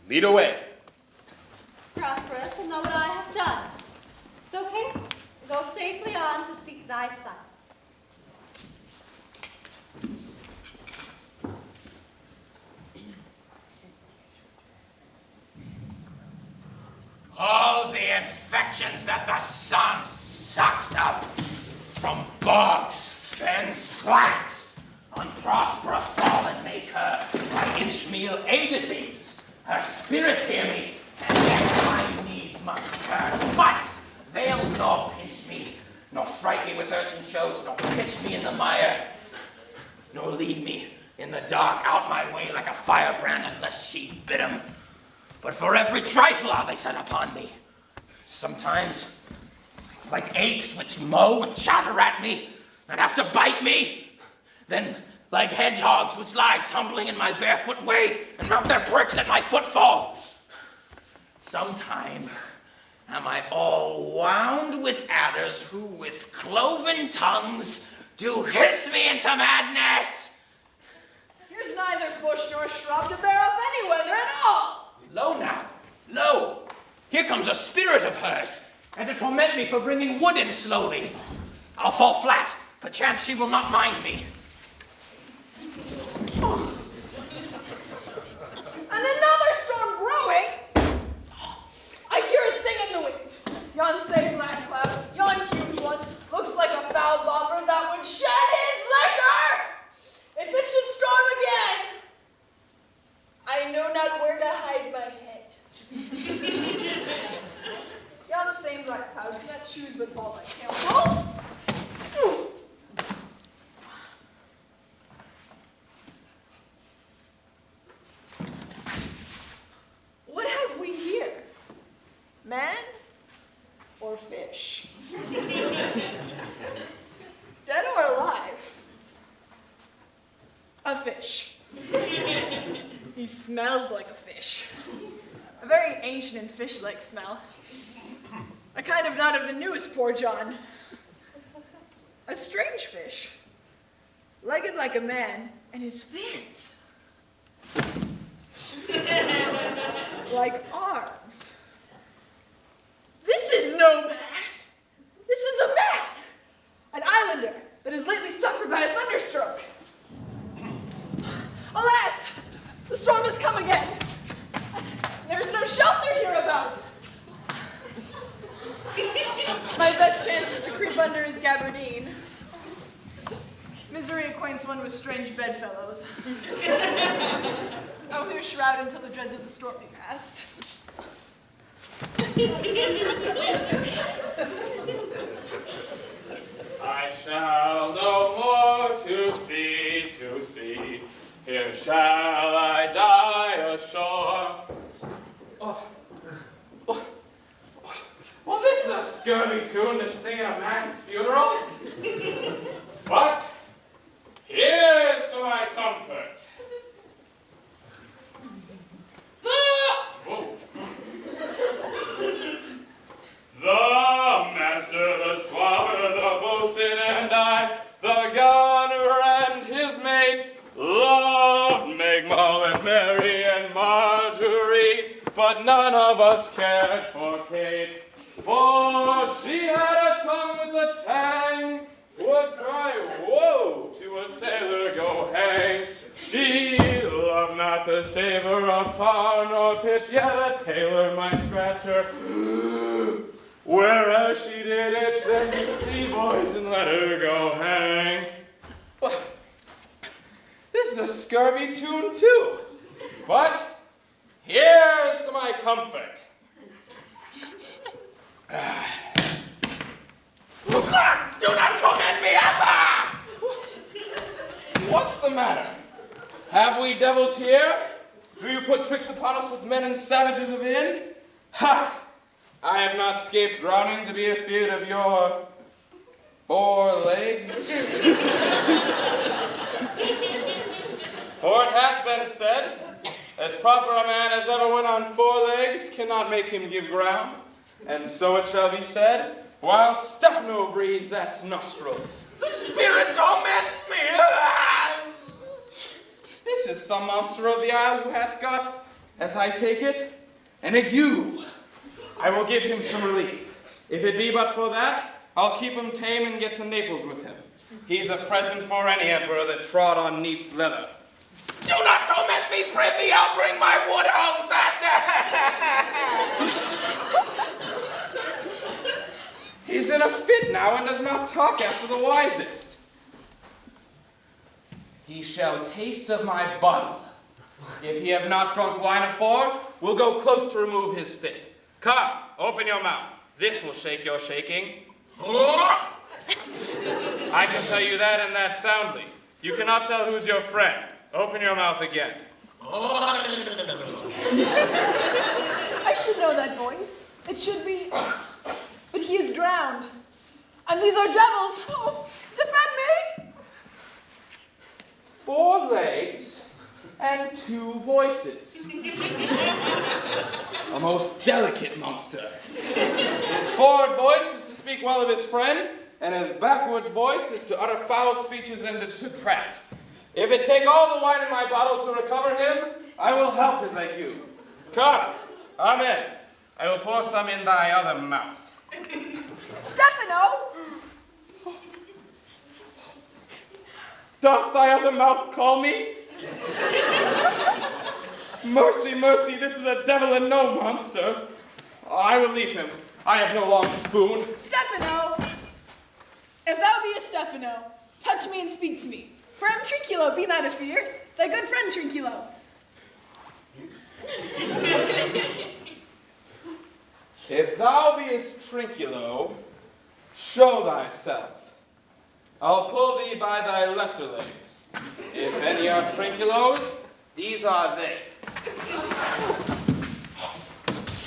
Lead away. Prospera shall know what I have done. So, king, go safely on to seek thy son. All the infections that the sun sucks up from bogs, fens, flats, on Prospera fallen make her by inchmeal agencies. Her spirits hear me, and yet my needs must curse. But they'll nor pinch me, nor fright me with urchin shows, nor pitch me in the mire, nor lead me in the dark out my way like a firebrand unless she bid 'em. But for every trifle are they set upon me. Sometimes, like apes which mow and chatter at me, and have to bite me. Then, like hedgehogs which lie tumbling in my barefoot way, and mount their pricks at my footfall. Sometime, Am I all wound with adders who with cloven tongues do hiss me into madness? Here's neither bush nor shrub to bear up any weather at all. Lo now, lo! Here comes a spirit of hers, and to torment me for bringing wood in slowly. I'll fall flat, perchance she will not mind me. And another storm brewing? I hear it sing in the wind. Yon same black cloud, yon huge one, looks like a foul bomber that would shed his liquor! If it should storm again, I know not where to hide my head. Yon same black cloud cannot choose but fall like candles. What have we here? Man or fish? Dead or alive? A fish. He smells like a fish. A very ancient and fish-like smell. A kind of not of the newest, poor John. A strange fish. Legged like a man, and his fins. Like arms. This is no man. This is a man. An islander that is lately suffered by a thunderstroke. Alas, the storm has come again. There is no shelter hereabouts. My best chance is to creep under his gabardine. Misery acquaints one with strange bedfellows. I will here shroud until the dreads of the storm be past. I shall no more to sea, here shall I die ashore. Well, this is a scurvy tune to sing at a man's funeral. But here's to my comfort. The master, the swabber, the boatswain, and I, the gunner and his mate, loved Meg, Moll, and Mary, and Marjorie, but none of us cared for Kate, for she had a tongue with a tang, would cry, woe, to a sailor go hang. She loved not the savor of tar nor pitch, yet a tailor might scratch her. Whereas she did itch, then you see, boys, and let her go hang. Well, this is a scurvy tune, too. But here's to my comfort. Do not torment me! What's the matter? Have we devils here? Do you put tricks upon us with men and savages of Inn? Ha! I have not escaped drowning to be afeard of your 4 legs. For it hath been said, as proper a man as ever went on 4 legs cannot make him give ground, and so it shall be said, while Stephano breathes at nostrils. The spirit torments me! This is some monster of the isle who hath got, as I take it, an ague. I will give him some relief. If it be but for that, I'll keep him tame and get to Naples with him. He's a present for any emperor that trod on Neat's leather. Do not torment me, prithee! I'll bring my wood home faster! He's in a fit now and does not talk after the wisest. He shall taste of my bottle. If he have not drunk wine afore, we'll go close to remove his fit. Come, open your mouth. This will shake your shaking. I can tell you that and that soundly. You cannot tell who's your friend. Open your mouth again. I should know that voice. It should be, but he is drowned. And these are devils. Oh, defend me! 4 legs and 2 voices. A most delicate monster. His forward voice is to speak well of his friend, and his backward voice is to utter foul speeches and to detract. If it take all the wine in my bottle to recover him, I will help his IQ. Come, amen. I will pour some in thy other mouth. Stefano! Doth thy other mouth call me? Mercy, mercy, this is a devil and no monster. I will leave him. I have no long spoon. Stefano! If thou be a Stefano, touch me and speak to me. For I'm Trinculo, be not afeard. Thy good friend Trinculo. If thou beest Trinculo, show thyself. I'll pull thee by thy lesser legs. If any are Trinculos, these are they.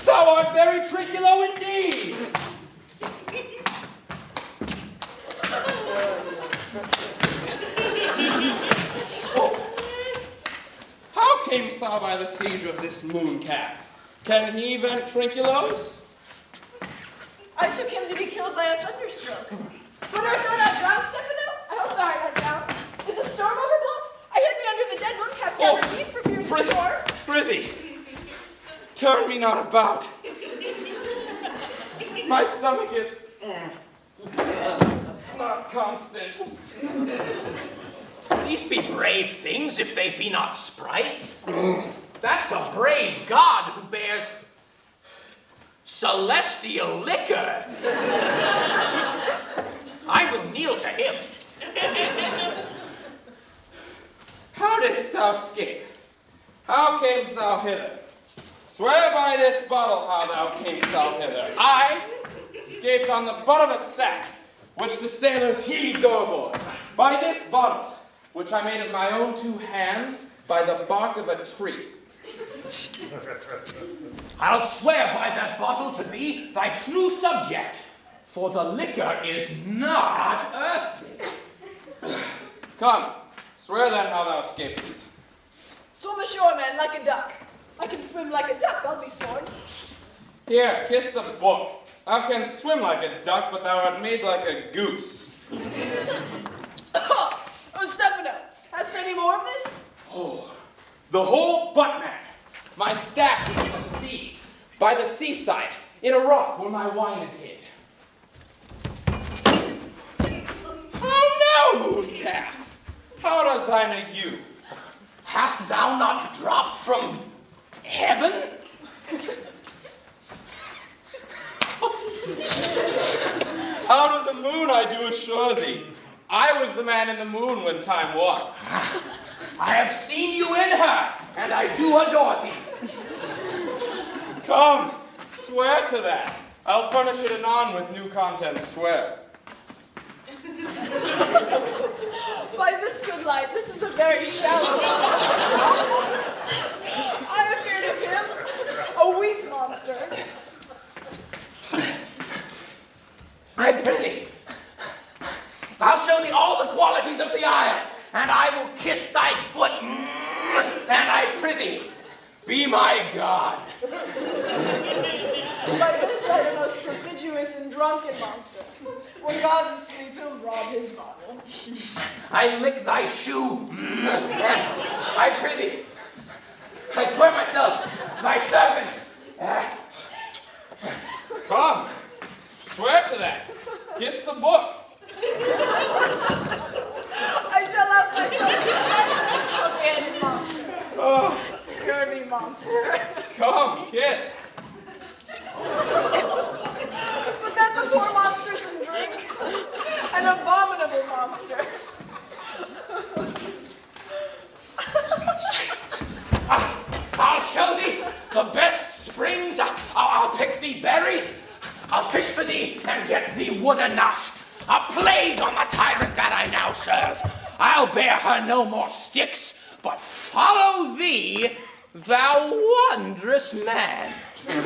Thou art very Trinculo indeed! How camest thou by the siege of this moon calf? Can he vent Trinculos? I took him to be killed by a thunderstroke. But art thou not drowned, Stefano? I hope thou art not drowned. Is a storm overblown? I hid me under the dead moon calf's gathered deep for fear of the storm. Prithee, turn me not about. My stomach is not constant. These be brave things if they be not sprites. That's a brave god who bears celestial liquor. I will kneel to him. How didst thou escape? How camest thou hither? Swear by this bottle how thou camest thou hither. I escaped on the butt of a sack, which the sailors heaved overboard. By this bottle, which I made of my own 2 hands, by the bark of a tree. I'll swear by that bottle to be thy true subject, for the liquor is not earthly. Come, swear then how thou escapest. Swim ashore, man, like a duck. I can swim like a duck, I'll be sworn. Here, kiss the book. Thou canst swim like a duck, but thou art made like a goose. Oh, Stefano, hast thou any more of this? Oh, the whole butt, man. My stash is in the sea, by the seaside, in a rock where my wine is hid. How now, moon calf? How does thine ague? Hast thou not dropped from heaven? Out of the moon, I do assure thee. I was the man in the moon when time was. I have seen you in her, and I do adore thee. Come, swear to that. I'll furnish it anon with new contents, swear. By this good light, this is a very shallow monster. I have feared of him, a weak monster. I prithee, I'll show thee all the qualities of the ire, and I will kiss thy foot, and I prithee, be my God. By this light, a most perfidious and drunken monster. When God's asleep, he'll rob his bottle. I lick thy shoe, and I prithee, I swear myself, thy servant. Come, swear to that. Kiss the book. I shall have myself this monster. Oh, Scurvy monster. come, kiss. But then the poor monster's in drink. An abominable monster. I'll show thee the best springs. I'll pick thee berries. I'll fish for thee and get thee wood enough. A plague on the tyrant that I now serve. I'll bear her no more sticks, but follow thee, thou wondrous man. The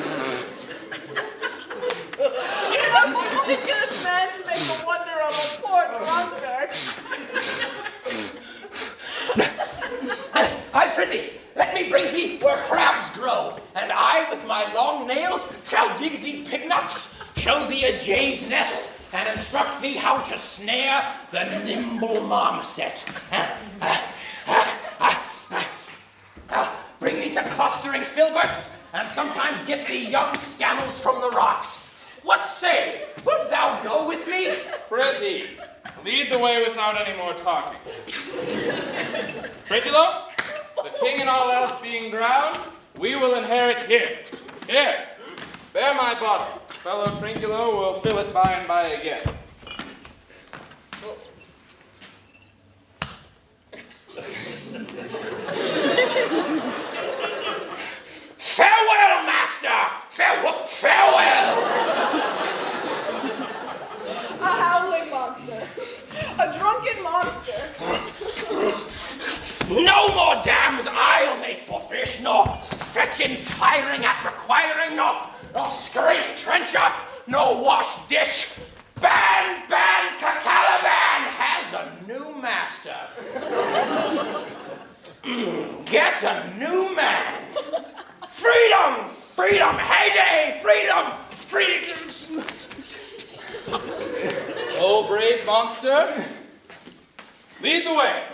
most ridiculous man to make a wonder of a poor drunkard. I prithee prithee, let me bring thee where crabs grow, and I with my long nails shall dig thee pig nuts, show thee a jay's nest, and instruct thee how to snare the nimble marmoset. Bring thee to clustering filberts, and sometimes get thee young scammels from the rocks. What say? Wilt thou go with me? Prithee, lead the way without any more talking. Trinculo, the king and all else being drowned, we will inherit here. Here, bear my bottle. Fellow Trinculo will fill it by and by again. Farewell, master! Farewell! A howling monster. A drunken monster. No more dams I'll make for fish, nor fetching firing at requiring, nor scrape trencher, nor wash dish. Ban, Calaban has a new master. Get a new man. Freedom, heyday, freedom. Oh, brave monster, lead the way.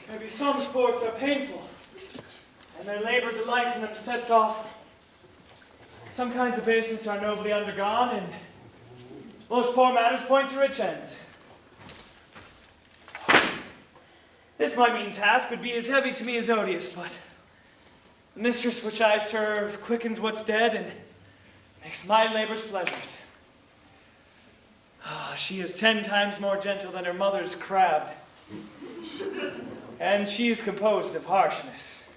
Maybe some sports are painful, and their labor delights in them sets off. Some kinds of business are nobly undergone, and most poor matters point to rich ends. This my mean task would be as heavy to me as odious, but the mistress which I serve quickens what's dead and makes my labors pleasures. She is 10 times more gentle than her mother's crabbed, and she is composed of harshness.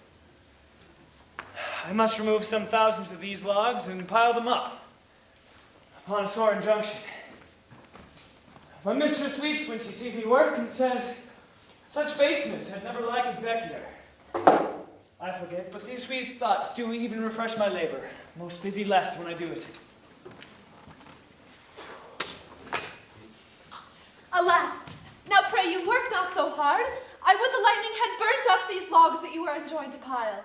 I must remove some thousands of these logs and pile them up upon a sore injunction. My mistress weeps when she sees me work and says, such baseness had never like executor. I forget, but these sweet thoughts do even refresh my labor. Most busy less when I do it. Alas, now pray you work not so hard. I would the lightning had burnt up these logs that you were enjoined to pile.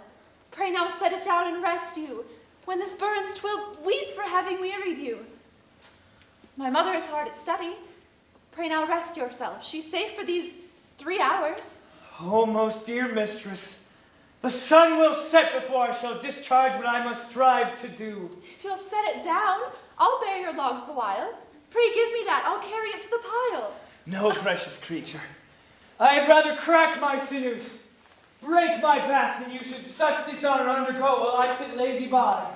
Pray now set it down and rest you. When this burns, 'twill weep for having wearied you. My mother is hard at study. Pray now rest yourself. She's safe for these 3 hours. Oh, most dear mistress, the sun will set before I shall discharge what I must strive to do. If you'll set it down, I'll bear your logs the while. Pray give me that, I'll carry it to the pile. No, precious creature. I had rather crack my sinews, break my back, than you should such dishonor undergo while I sit lazy by.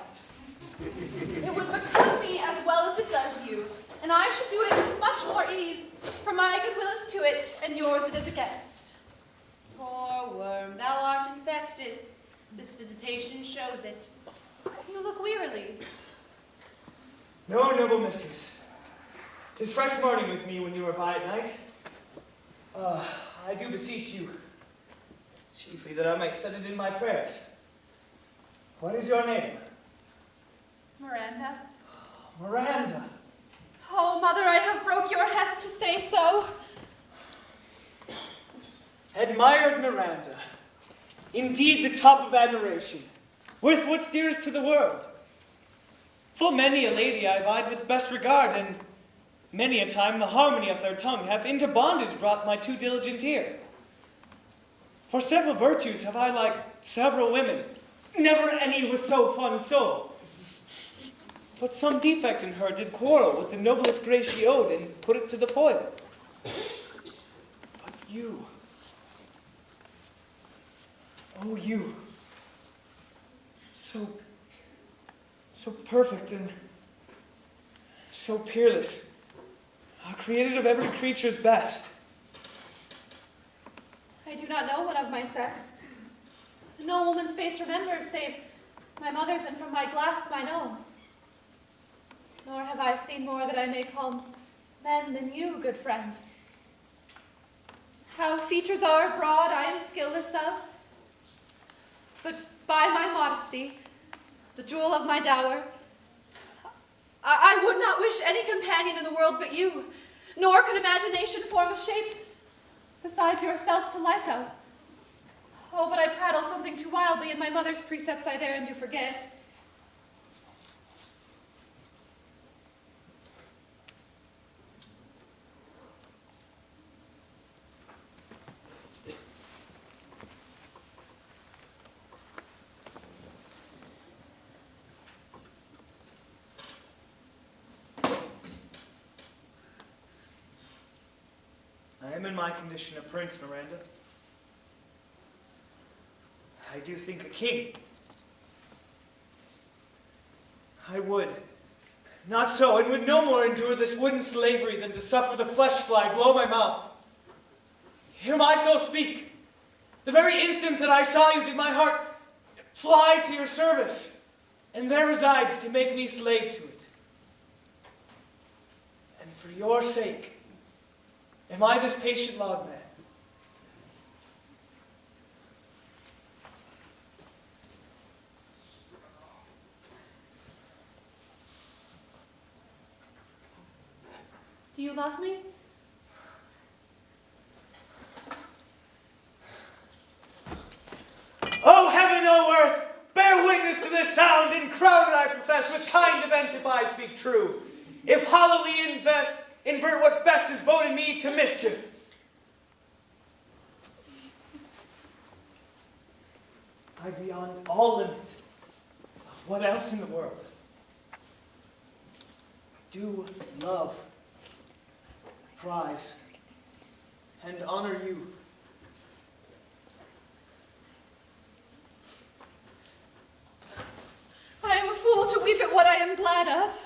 It would become me as well as it does you, and I should do it with much more ease, for my goodwill is to it, and yours it is against. Poor worm, thou art infected. This visitation shows it. You look wearily. No, noble mistress. 'Tis fresh morning with me when you are by at night. I do beseech you, chiefly that I might set it in my prayers. What is your name? Miranda. Miranda. Oh, mother, I have broke your hest to say so. Admired Miranda. Indeed the top of admiration, worth what's dearest to the world. Full many a lady I've eyed with best regard, and many a time the harmony of their tongue hath into bondage brought my too diligent ear. For several virtues have I like several women, never any was so fun so. But some defect in her did quarrel with the noblest grace she owed, and put it to the foil. But you, oh you, so perfect and so peerless, created of every creature's best. I do not know one of my sex. No woman's face remembers, save my mother's, and from my glass mine own. nor have I seen more that I may call men than you, good friend. How features are broad I am skilless of, but by my modesty, the jewel of my dower, I would not wish any companion in the world but you, nor could imagination form a shape besides yourself to like of. Oh, but I prattle something too wildly, and my mother's precepts I therein do forget. I am in my condition a prince, Miranda. I do think a king. I would. Not so, and would no more endure this wooden slavery than to suffer the flesh fly blow my mouth. Hear my soul speak. The very instant that I saw you did my heart fly to your service, and there resides to make me slave to it. And for your sake, am I this patient log man? Do you love me? O heaven, O earth, bear witness to this sound, and crown I profess with kind event if I speak true. If hollowly invert what best is boded me to mischief. I beyond all limit of what else in the world do love, prize, and honor you. I am a fool to weep at what I am glad of.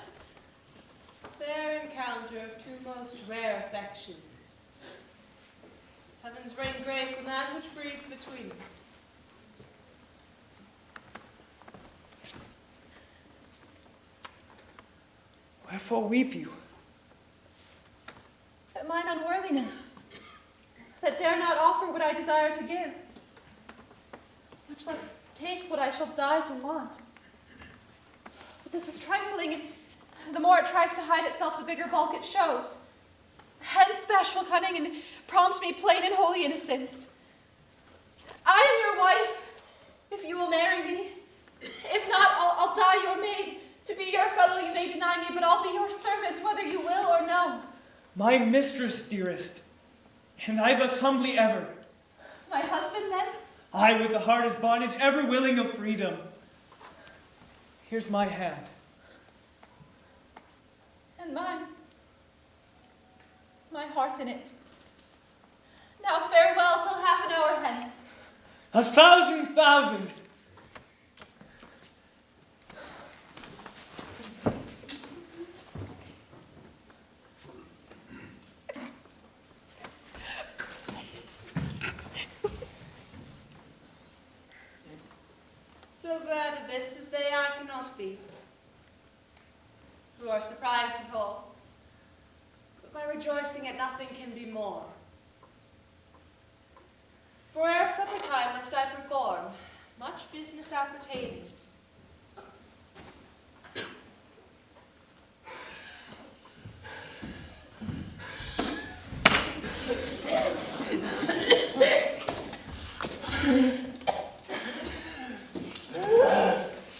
Fair encounter of two most rare affections. Heavens rain grace on that which breeds between them. Wherefore weep you? At mine unworthiness, that dare not offer what I desire to give, much less take what I shall die to want. But this is trifling, and the more it tries to hide itself, the bigger bulk it shows. Hence bashful cunning, and prompt me plain and holy innocence. I am your wife, if you will marry me. If not, I'll die your maid. To be your fellow you may deny me, but I'll be your servant, whether you will or no. My mistress, dearest, and I thus humbly ever. My husband, then? I, with a heart as bondage, ever willing of freedom. Here's my hand. And mine. My heart in it. Now farewell till half an hour hence. 1,000,000. So glad of this as they I cannot be. Who are surprised at all. But my rejoicing at nothing can be more. For ere supper time must I perform much business appertaining.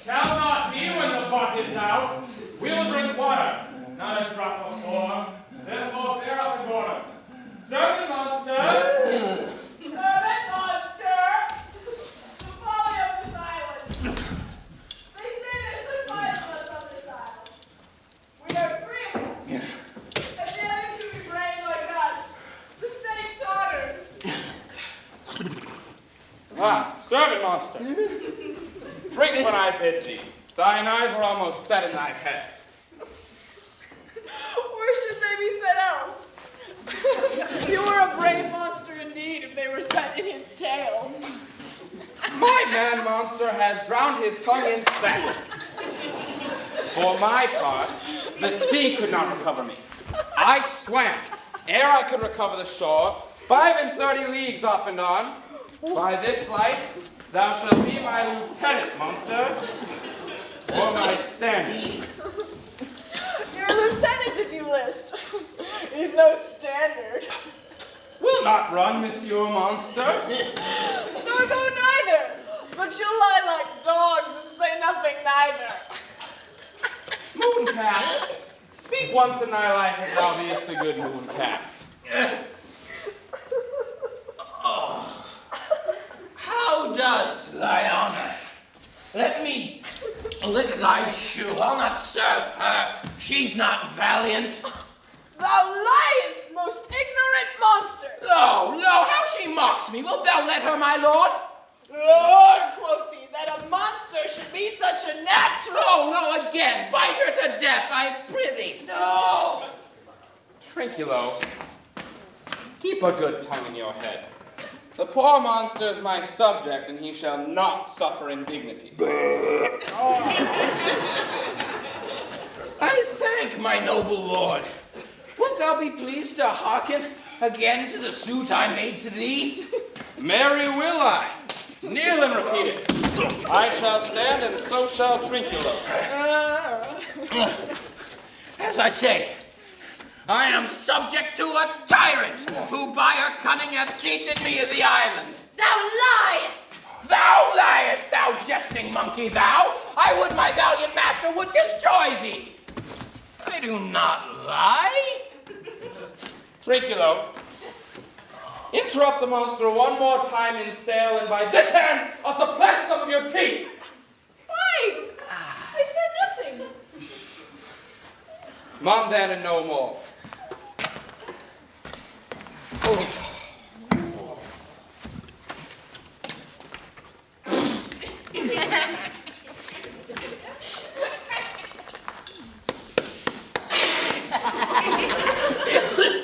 Shall not be when the pot is out. We'll drink water, not a drop of more. Therefore bear up and order. Servant monster! Servant monster! The folly of this island. They say there's good five of us on this island. We are three of them. And the other two be brave like us. The state daughters. Ah, servant monster! Drink when I bid thee. Thine eyes are almost set in thy head. Where should they be set else? You were a brave monster indeed if they were set in his tail. My man monster has drowned his tongue in sack. For my part, the sea could not recover me. I swam, ere I could recover the shore, 35 leagues off and on. By this light, thou shalt be my lieutenant, monster, or my standard. You're a lieutenant if you list. He's no standard. Will not run, Monsieur Monster. Nor go neither. But you'll lie like dogs and say nothing neither. Mooncalf, speak once in thy life if thou beest a good mooncalf. Oh, how does thy honor? Let me lick thy shoe. I'll not serve her. She's not valiant. Thou liest, most ignorant monster. No, how she mocks me. Wilt thou let her, my lord? Lord, quoth he, that a monster should be such a natural. No, again. Bite her to death, I prithee. No. Trinculo, keep a good tongue in your head. The poor monster is my subject, and he shall not suffer indignity. I thank my noble lord. Wilt thou be pleased to hearken again to the suit I made to thee? Marry will I. Kneel and repeat it. I shall stand, and so shall Trinculo. As I say, I am subject to a tyrant who by her cunning hath cheated me of the island. Thou liest! Thou liest, thou jesting monkey, thou! I would my valiant master would destroy thee. I do not lie. Trinculo, interrupt the monster one more time in stale, and by this hand I'll supplant some of your teeth. Why? I said nothing. Mom then and no more.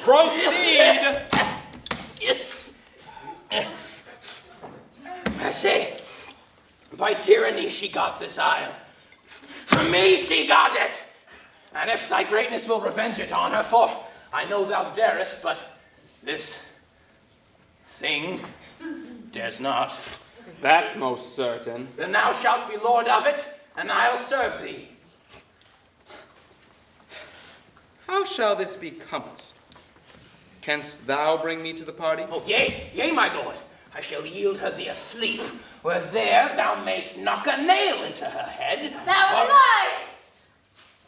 Proceed! I say, by tyranny she got this isle. From me she got it. And if thy greatness will revenge it on her, for I know thou darest, but this thing dares not. That's most certain. Then thou shalt be lord of it, and I'll serve thee. How shall this be compassed? Canst thou bring me to the party? Oh, yea, my lord. I shall yield her thee asleep, where there thou mayst knock a nail into her head. Thou liest!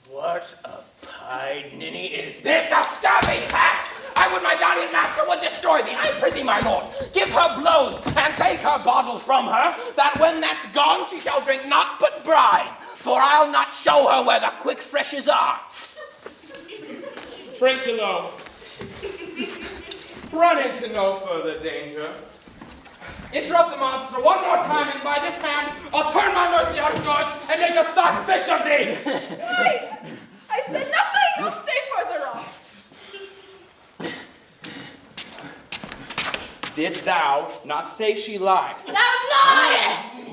What a pied ninny is this, thou starving cat? I would my valiant master would destroy thee. I prithee, my lord, give her blows, and take her bottle from her, that when that's gone she shall drink naught but brine, for I'll not show her where the quick freshes are. Trinculo, run into no further danger. Interrupt the monster one more time, and by this hand, I'll turn my mercy out of yours and make a stockfish of thee! Why? I said nothing. I'll stay further off. Did thou not say she lied? Thou liest!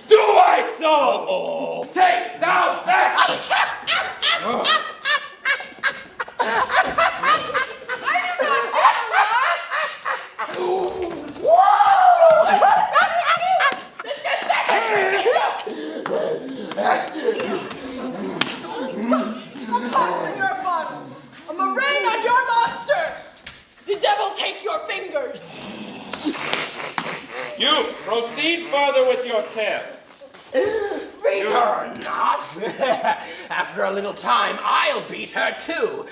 Do I so? Take thou that! A pox in your bottle. A murrain on your monster. The devil take your fingers. You, proceed further with your tale. Beat her not. After a little time, I'll beat her too.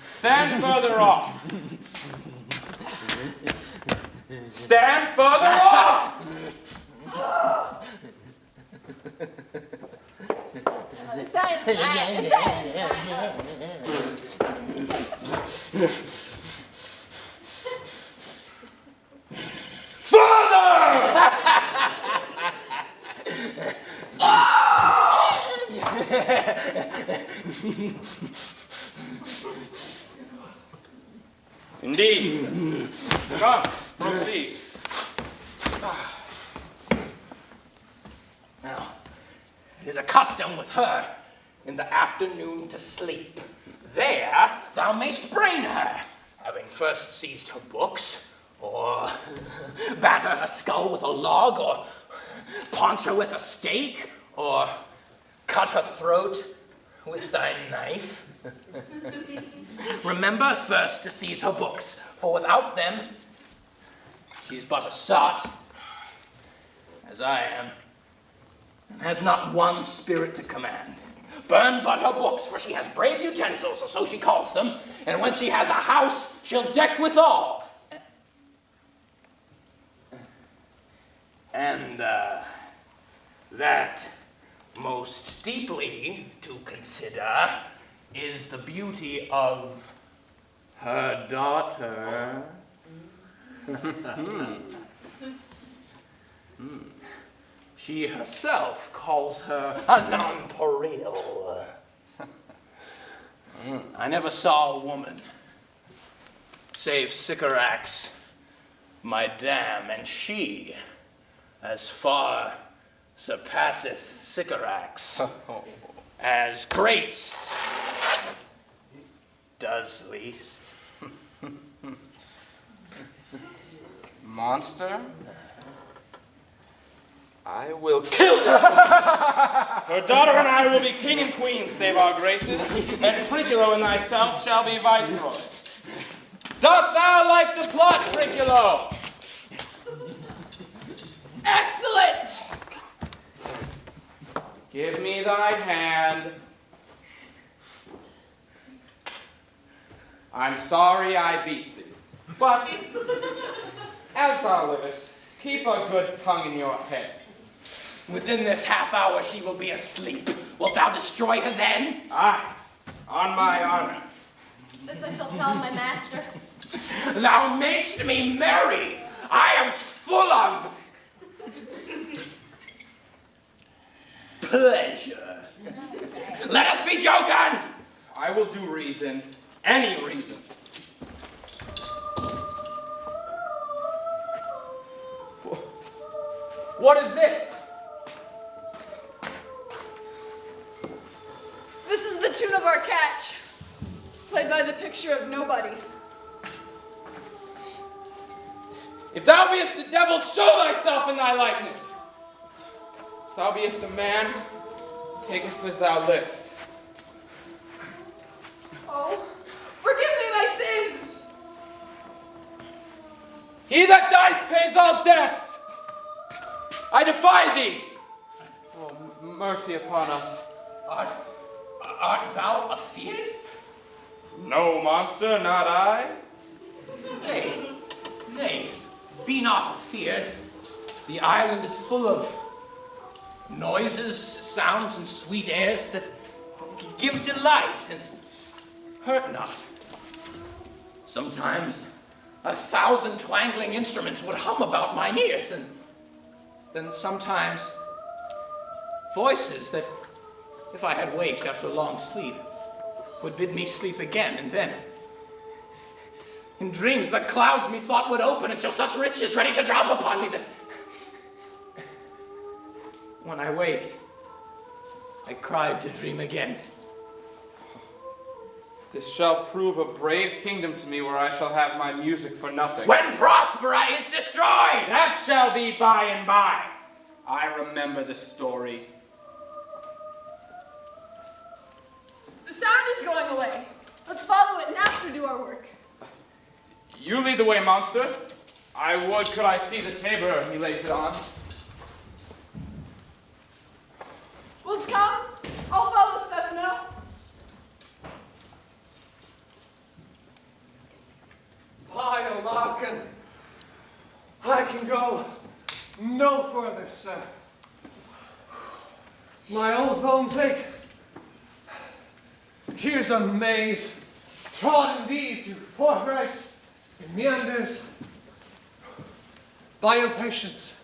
Stand further off. Stand further off! The science man, the science man. Indeed. Come, proceed. Now, it is a custom with her in the afternoon to sleep. There thou mayst brain her, having first seized her books, or batter her skull with a log, or paunch her with a stake, or cut her throat with thy knife. Remember first to seize her books, for without them she's but a sot, as I am, and has not one spirit to command. Burn but her books, for she has brave utensils, or so she calls them, and when she has a house, she'll deck withal. And that most deeply to consider is the beauty of her daughter. She herself calls her a nonpareil. I never saw a woman, save Sycorax, my dam, and she as far surpasseth Sycorax, as great does least. Monster? I will kill her. Her daughter and I will be king and queen, save our graces, and Trinculo and thyself shall be viceroys. Doth thou like the plot, Trinculo? Excellent! Give me thy hand. I'm sorry I beat thee, but as thou livest, keep a good tongue in your head. Within this half hour she will be asleep. Wilt thou destroy her then? Aye, on my honor. This I shall tell my master. Thou makest me merry. I am full of pleasure. Let us be jocund. I will do reason, any reason. What is this? This is the tune of our catch, played by the picture of nobody. If thou beest a devil, show thyself in thy likeness. If thou beest a man, take us as thou list. Oh, forgive me my sins! He that dies pays all debts. I defy thee. Oh, mercy upon us. Art thou afeard? No, monster, not I. Nay, be not afeard. The island is full of noises, sounds, and sweet airs that give delight and hurt not. Sometimes 1,000 twangling instruments would hum about mine ears, and then sometimes voices that, if I had waked after a long sleep, would bid me sleep again, and then in dreams the clouds methought would open and show such riches ready to drop upon me that when I waked, I cried to dream again. This shall prove a brave kingdom to me where I shall have my music for nothing. When Prospera is destroyed! That shall be by and by. I remember the story. The sound is going away. Let's follow it and after do our work. You lead the way, monster. I would could I see the tabor he lays it on. Wilt come? I'll follow Stefano. I am Larkin. I can go no further, sir. My old bones ache. Here's a maze, trod indeed through forthrights and meanders. By your patience,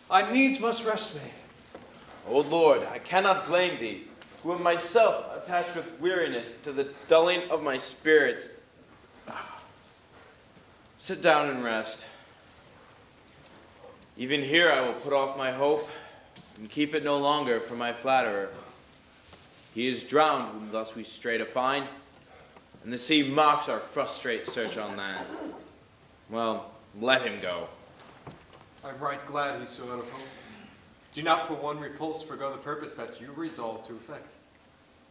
I needs must rest me. O Lord, I cannot blame thee, who am myself attached with weariness to the dulling of my spirits. Sit down and rest. Even here I will put off my hope and keep it no longer for my flatterer. He is drowned whom thus we stray to find, and the sea mocks our frustrate search on land. Well, let him go. I'm right glad he's so out of hope. Do not for one repulse forgo the purpose that you resolve to effect.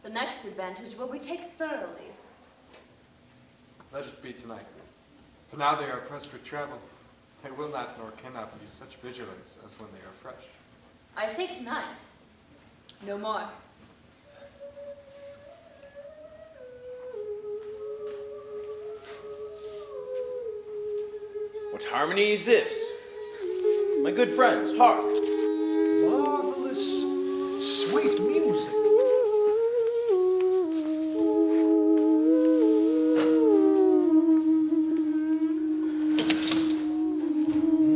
The next advantage will we take thoroughly. Let it be tonight. For now they are pressed for travel. They will not nor cannot use such vigilance as when they are fresh. I say tonight. No more. What harmony is this? My good friends, hark! Marvelous, sweet music.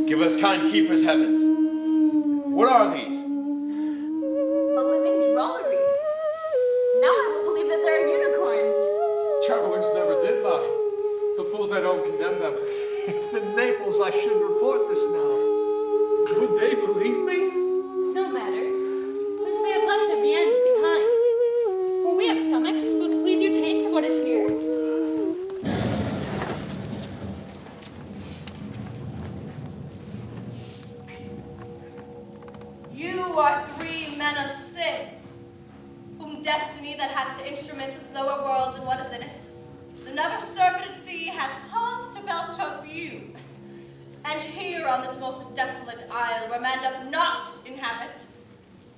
Give us kind keepers, heavens. What are these? A living drollery. Now I will believe that there are unicorns. Travelers never did lie. The fools at home condemn them. If in Naples I should report this now, would they believe me? No matter, since they have left their viands behind. For we have stomachs, will it please you taste what is here? You are three men of sin, whom destiny that hath to instrument this lower world and what is in it, the never surfeited sea hath caused to belch up you. And here on this most desolate isle, where man doth not inhabit,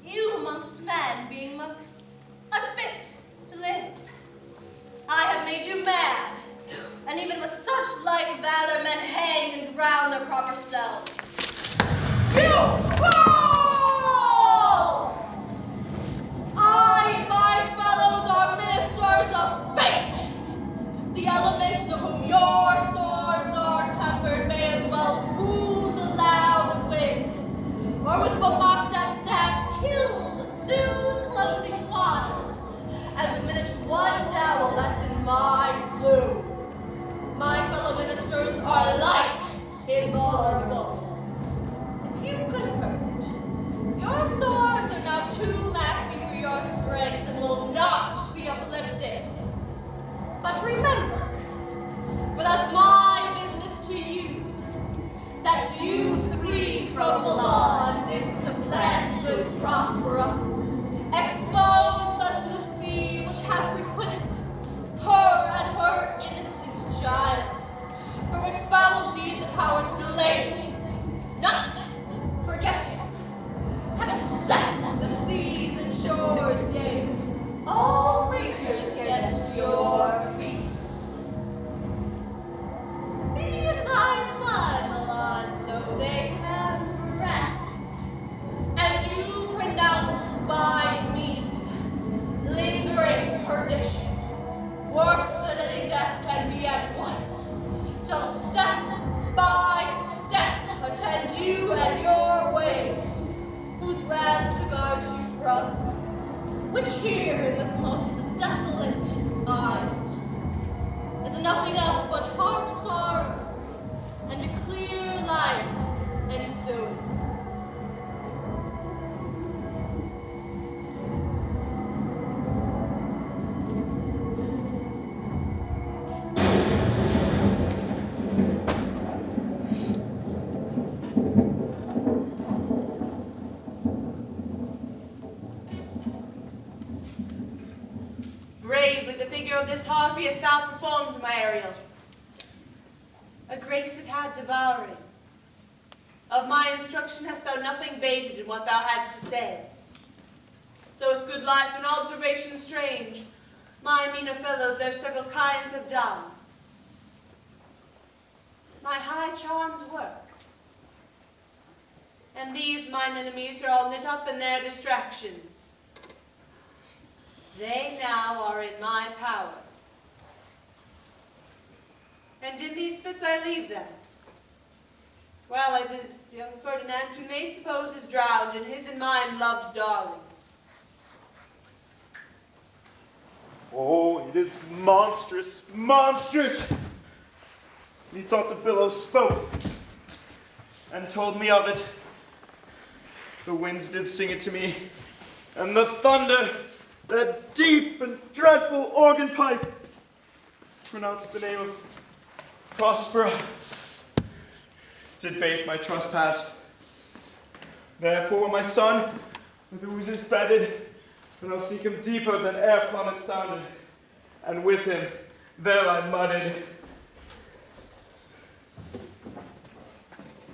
you amongst men being most unfit to live. I have made you mad, and even with such light valor men hang and drown their proper selves. You fools! I and my fellows are ministers of fate. The elements of whom your swords are tempered may as well woo the loud winds, or with mocked at staff kill the still closing waters, as diminished one devil that's in my blue. My fellow ministers are like invulnerable. If you could hurt, your swords are now too massy for your strength and will not be uplifted. But remember, for that's my business to you, that you three from Milan did supplant good Prospera, exposed unto the sea which hath requited her and her innocent child, for which foul deed the powers delayed, not forgetting, have incensed the seas and shores, yea, all creatures against your peace. Be it thy son, Milan, so they have breath, and you pronounce by me lingering perdition, worse than any death can be at once, till step by step attend you and your ways, whose rags to guard you from, which here in this most desolate isle is nothing else but heart sorrow and a clear life ensuing. Bravely the figure of this harpy hast thou performed, my Ariel. A grace it had devouring. Of my instruction hast thou nothing bated in what thou hadst to say. So with good life and observation strange, my meaner fellows their several kinds have done. My high charms worked, and these mine enemies are all knit up in their distractions. They now are in my power. And in these fits I leave them. Well, it is young Ferdinand, who may suppose is drowned, and his and mine loved darling. Oh, it is monstrous, monstrous! Methought the billows spoke, and told me of it. The winds did sing it to me, and the thunder, that deep and dreadful organ pipe, pronounced the name of Prospera, did base my trespass. Therefore, my son, with whose is bedded, and I'll seek him deeper than air plummet sounded, and with him, there I mudded.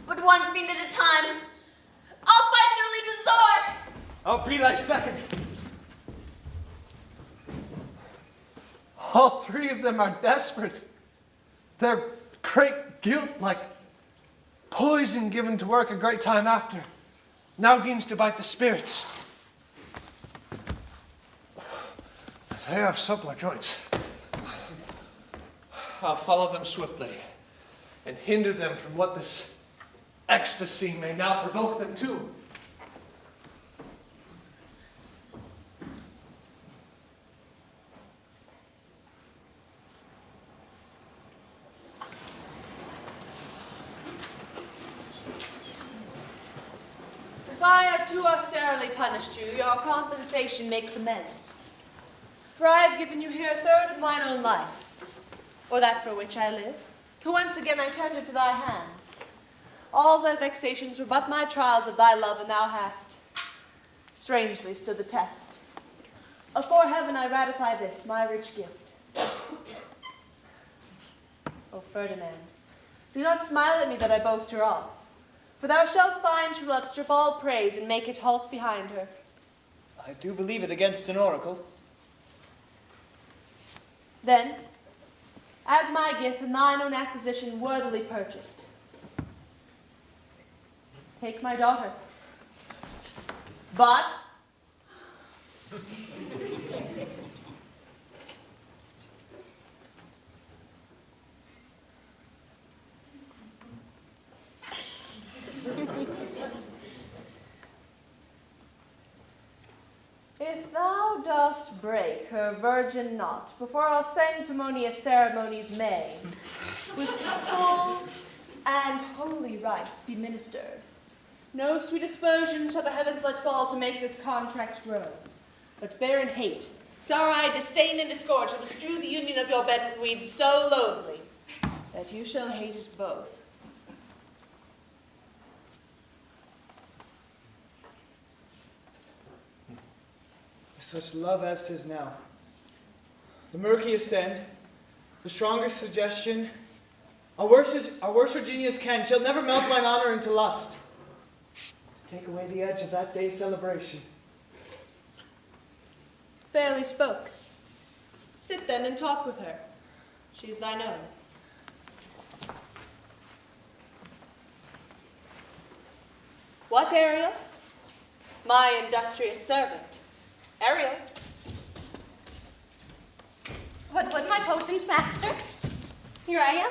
But one fiend at a time. I'll fight through Legion's sword! I'll be thy second. All three of them are desperate. Their great guilt, like poison given to work a great time after, now begins to bite the spirits. They have suppler joints. I'll follow them swiftly and hinder them from what this ecstasy may now provoke them to. If I have too austerely punished you, your compensation makes amends. For I have given you here a third of mine own life, or that for which I live, who once again I tender to thy hand. All thy vexations were but my trials of thy love, and thou hast strangely stood the test. Afore heaven I ratify this, my rich gift. O Ferdinand, do not smile at me that I boast her off, for thou shalt find she will outstrip all praise and make it halt behind her. I do believe it against an oracle. Then, as my gift and thine own acquisition worthily purchased, take my daughter. But if thou dost break her virgin knot before all sanctimonious ceremonies may, with full and holy rite be ministered, no sweet aspersion shall the heavens let fall to make this contract grow, but barren hate, sour-eyed disdain and discord shall bestrew the union of your bed with weeds so loathly that you shall hate us both. Such love as 'tis now. The murkiest end, the strongest suggestion, our worst genius can, shall never melt mine honor into lust. To take away the edge of that day's celebration. Fairly spoke. Sit then and talk with her. She's thine own. What, Ariel? My industrious servant. Ariel. What would my potent master? Here I am.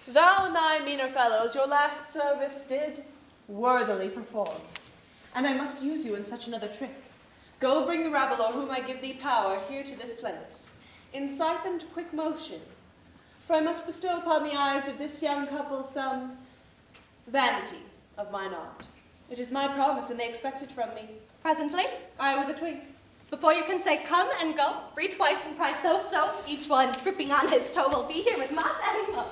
Thou and thy meaner fellows your last service did worthily perform, and I must use you in such another trick. Go bring the rabble o'er whom I give thee power here to this place. Incite them to quick motion, for I must bestow upon the eyes of this young couple some vanity of mine art. It is my promise, and they expect it from me. Presently? I with a twink. Before you can say come and go, breathe twice and cry so, each one tripping on his toe will be here with my belly.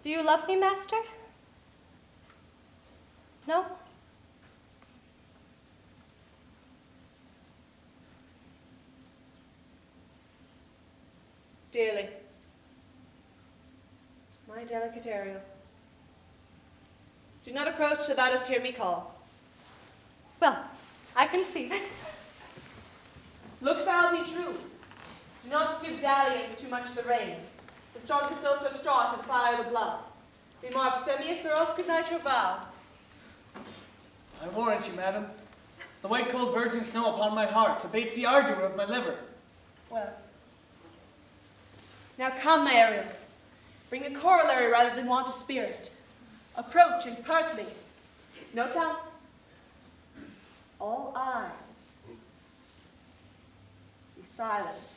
Do you love me, master? No? Dearly. My delicate Ariel. Do not approach till thou dost hear me call. Well, I conceive it. Look thou be true. Do not give dalliance too much the rein. The strong can so straught and fire the blood. Be more abstemious, or else good night your vow. I warrant you, madam. The white cold virgin snow upon my heart abates the ardor of my liver. Well. Now come, my Ariel. Bring a corollary rather than want a spirit. Approach and pertly. No tongue. All eyes. Be silent.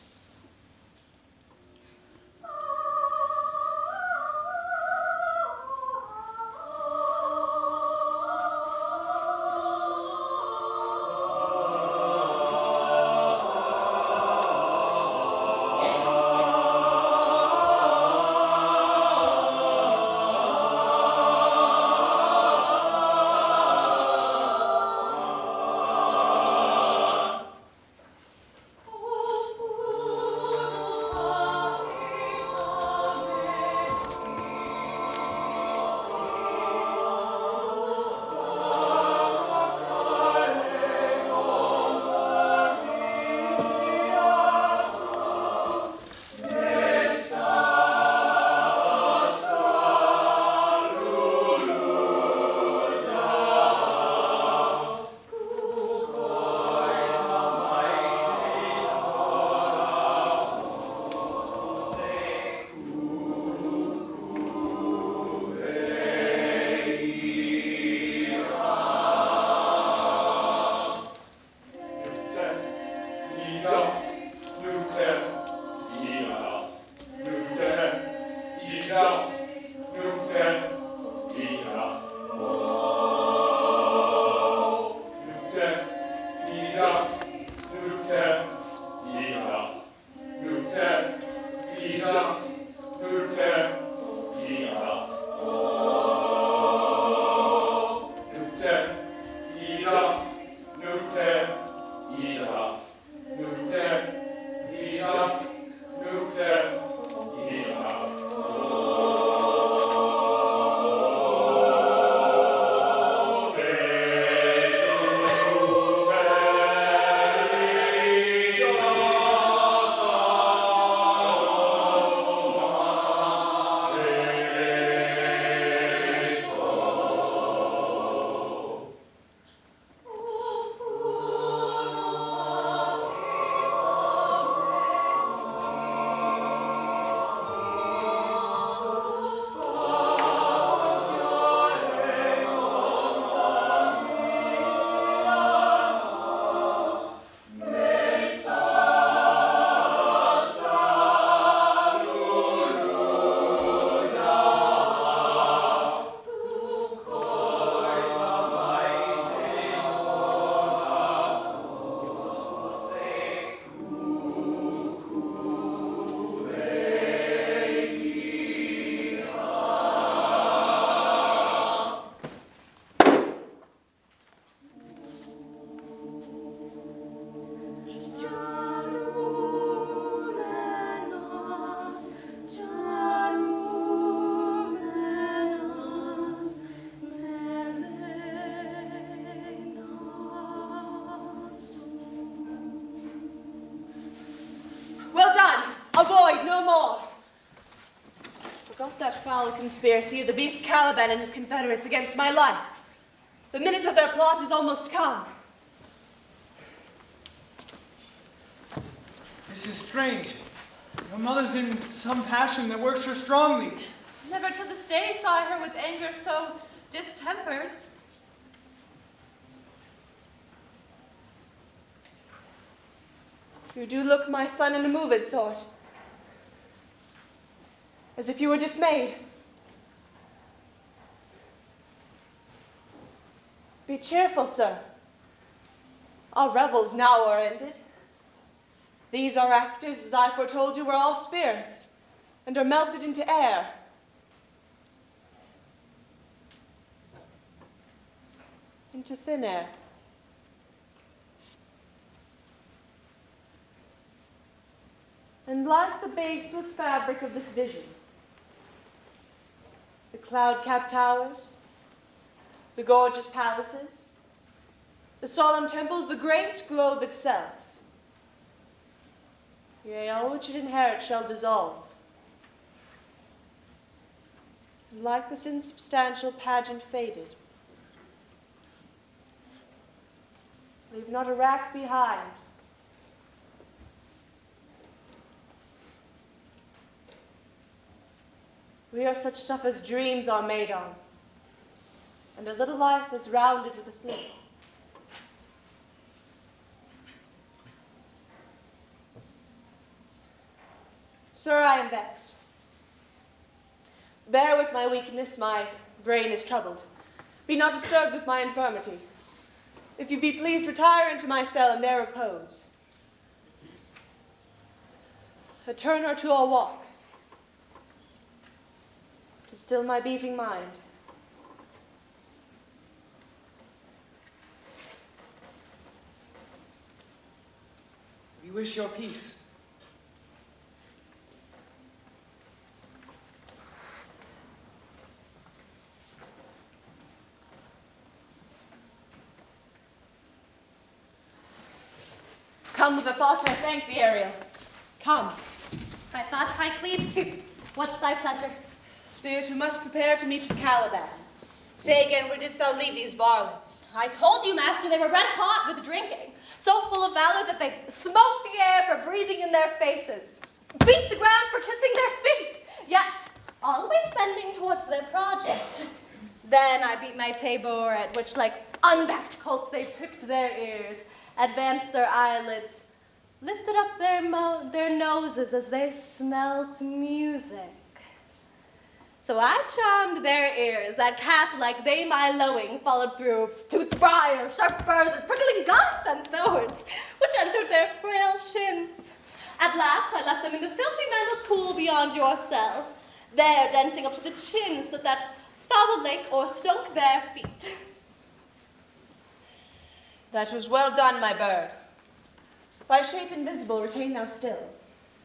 Foul conspiracy of the beast Caliban and his confederates against my life. The minute of their plot is almost come. This is strange. Your mother's in some passion that works her strongly. Never till this day saw I her with anger so distempered. You do look, my son, in a moved sort. As if you were dismayed. Be cheerful, sir. Our revels now are ended. These our actors, as I foretold you, were all spirits, and are melted into air. Into thin air. And like the baseless fabric of this vision, the cloud-capped towers, the gorgeous palaces, the solemn temples, the great globe itself, yea, all which it inherits shall dissolve. And like this insubstantial pageant faded, leave not a rack behind. We are such stuff as dreams are made on, and a little life is rounded with a sleep. Sir, I am vexed. Bear with my weakness, my brain is troubled. Be not disturbed with my infirmity. If you be pleased, retire into my cell and there repose. A turn or two I'll walk, to still my beating mind. We wish your peace. Come with the thoughts I thank thee, Ariel. Come. Thy thoughts I cleave to. What's thy pleasure? Spirit, we must prepare to meet for Caliban. Say again, where didst thou leave these varlets? I told you, master, they were red hot with drinking, so full of valor that they smoked the air for breathing in their faces, beat the ground for kissing their feet, yet always bending towards their project. Then I beat my tabor, at which, like unbacked colts, they pricked their ears, advanced their eyelids, lifted up their noses as they smelt music. So I charmed their ears, that calf like they my lowing followed through toothed briars, sharp burrs, and prickling gods and thorns, which entered their frail shins. At last I left them in the filthy mantled pool beyond your cell, there dancing up to the chins that foul lake o'erstunk their feet. That was well done, my bird. Thy shape invisible retain thou still.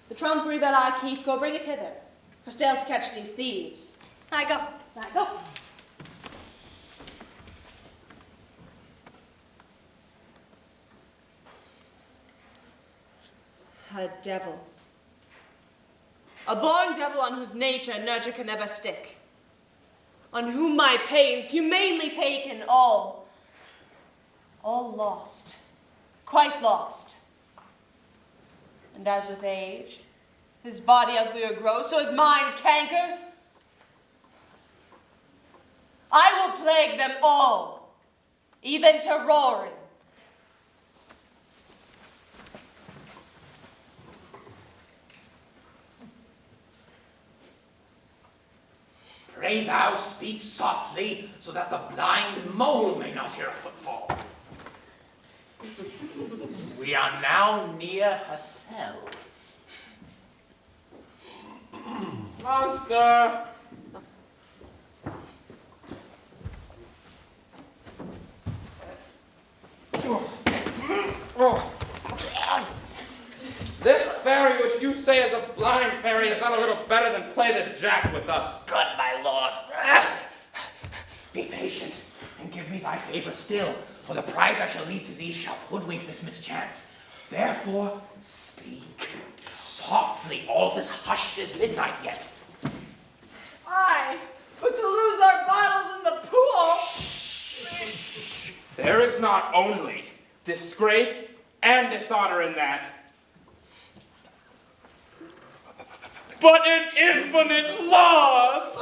The trumpery that I keep, go bring it hither, for still to catch these thieves. I go. A devil. A born devil on whose nature and nurture can never stick. On whom my pains, humanely taken, all lost. Quite lost. And as with age, his body uglier grows, so his mind cankers. I will plague them all, even to roaring. Pray thou speak softly, so that the blind mole may not hear a footfall. We are now near her cell. Monster! This fairy which you say is a blind fairy has done a little better than play the jack with us. Good, my lord. Be patient, and give me thy favor still, for the prize I shall leave to thee shall hoodwink this mischance. Therefore, speak. Softly, all's as hushed as midnight yet. Aye, but to lose our bottles in the pool. Shh. There is not only disgrace and dishonor in that, but an infinite loss.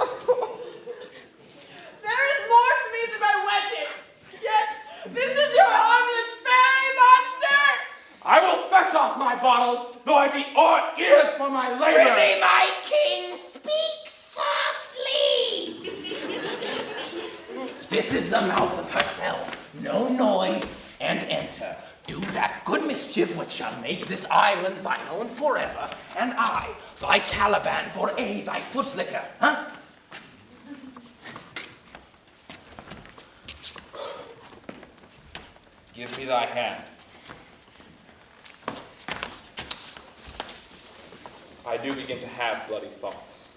There is more to me than my wedding. Yet, this is your harmless fairy monster. I will fetch off my bottle, though I be all ears for my labor. Prithee, my king, speak softly. This is the mouth of her cell. No noise, and enter. Do that good mischief which shall make this island thine own forever, and I, thy Caliban, for aye thy footlicker, huh? Give me thy hand. I do begin to have bloody thoughts.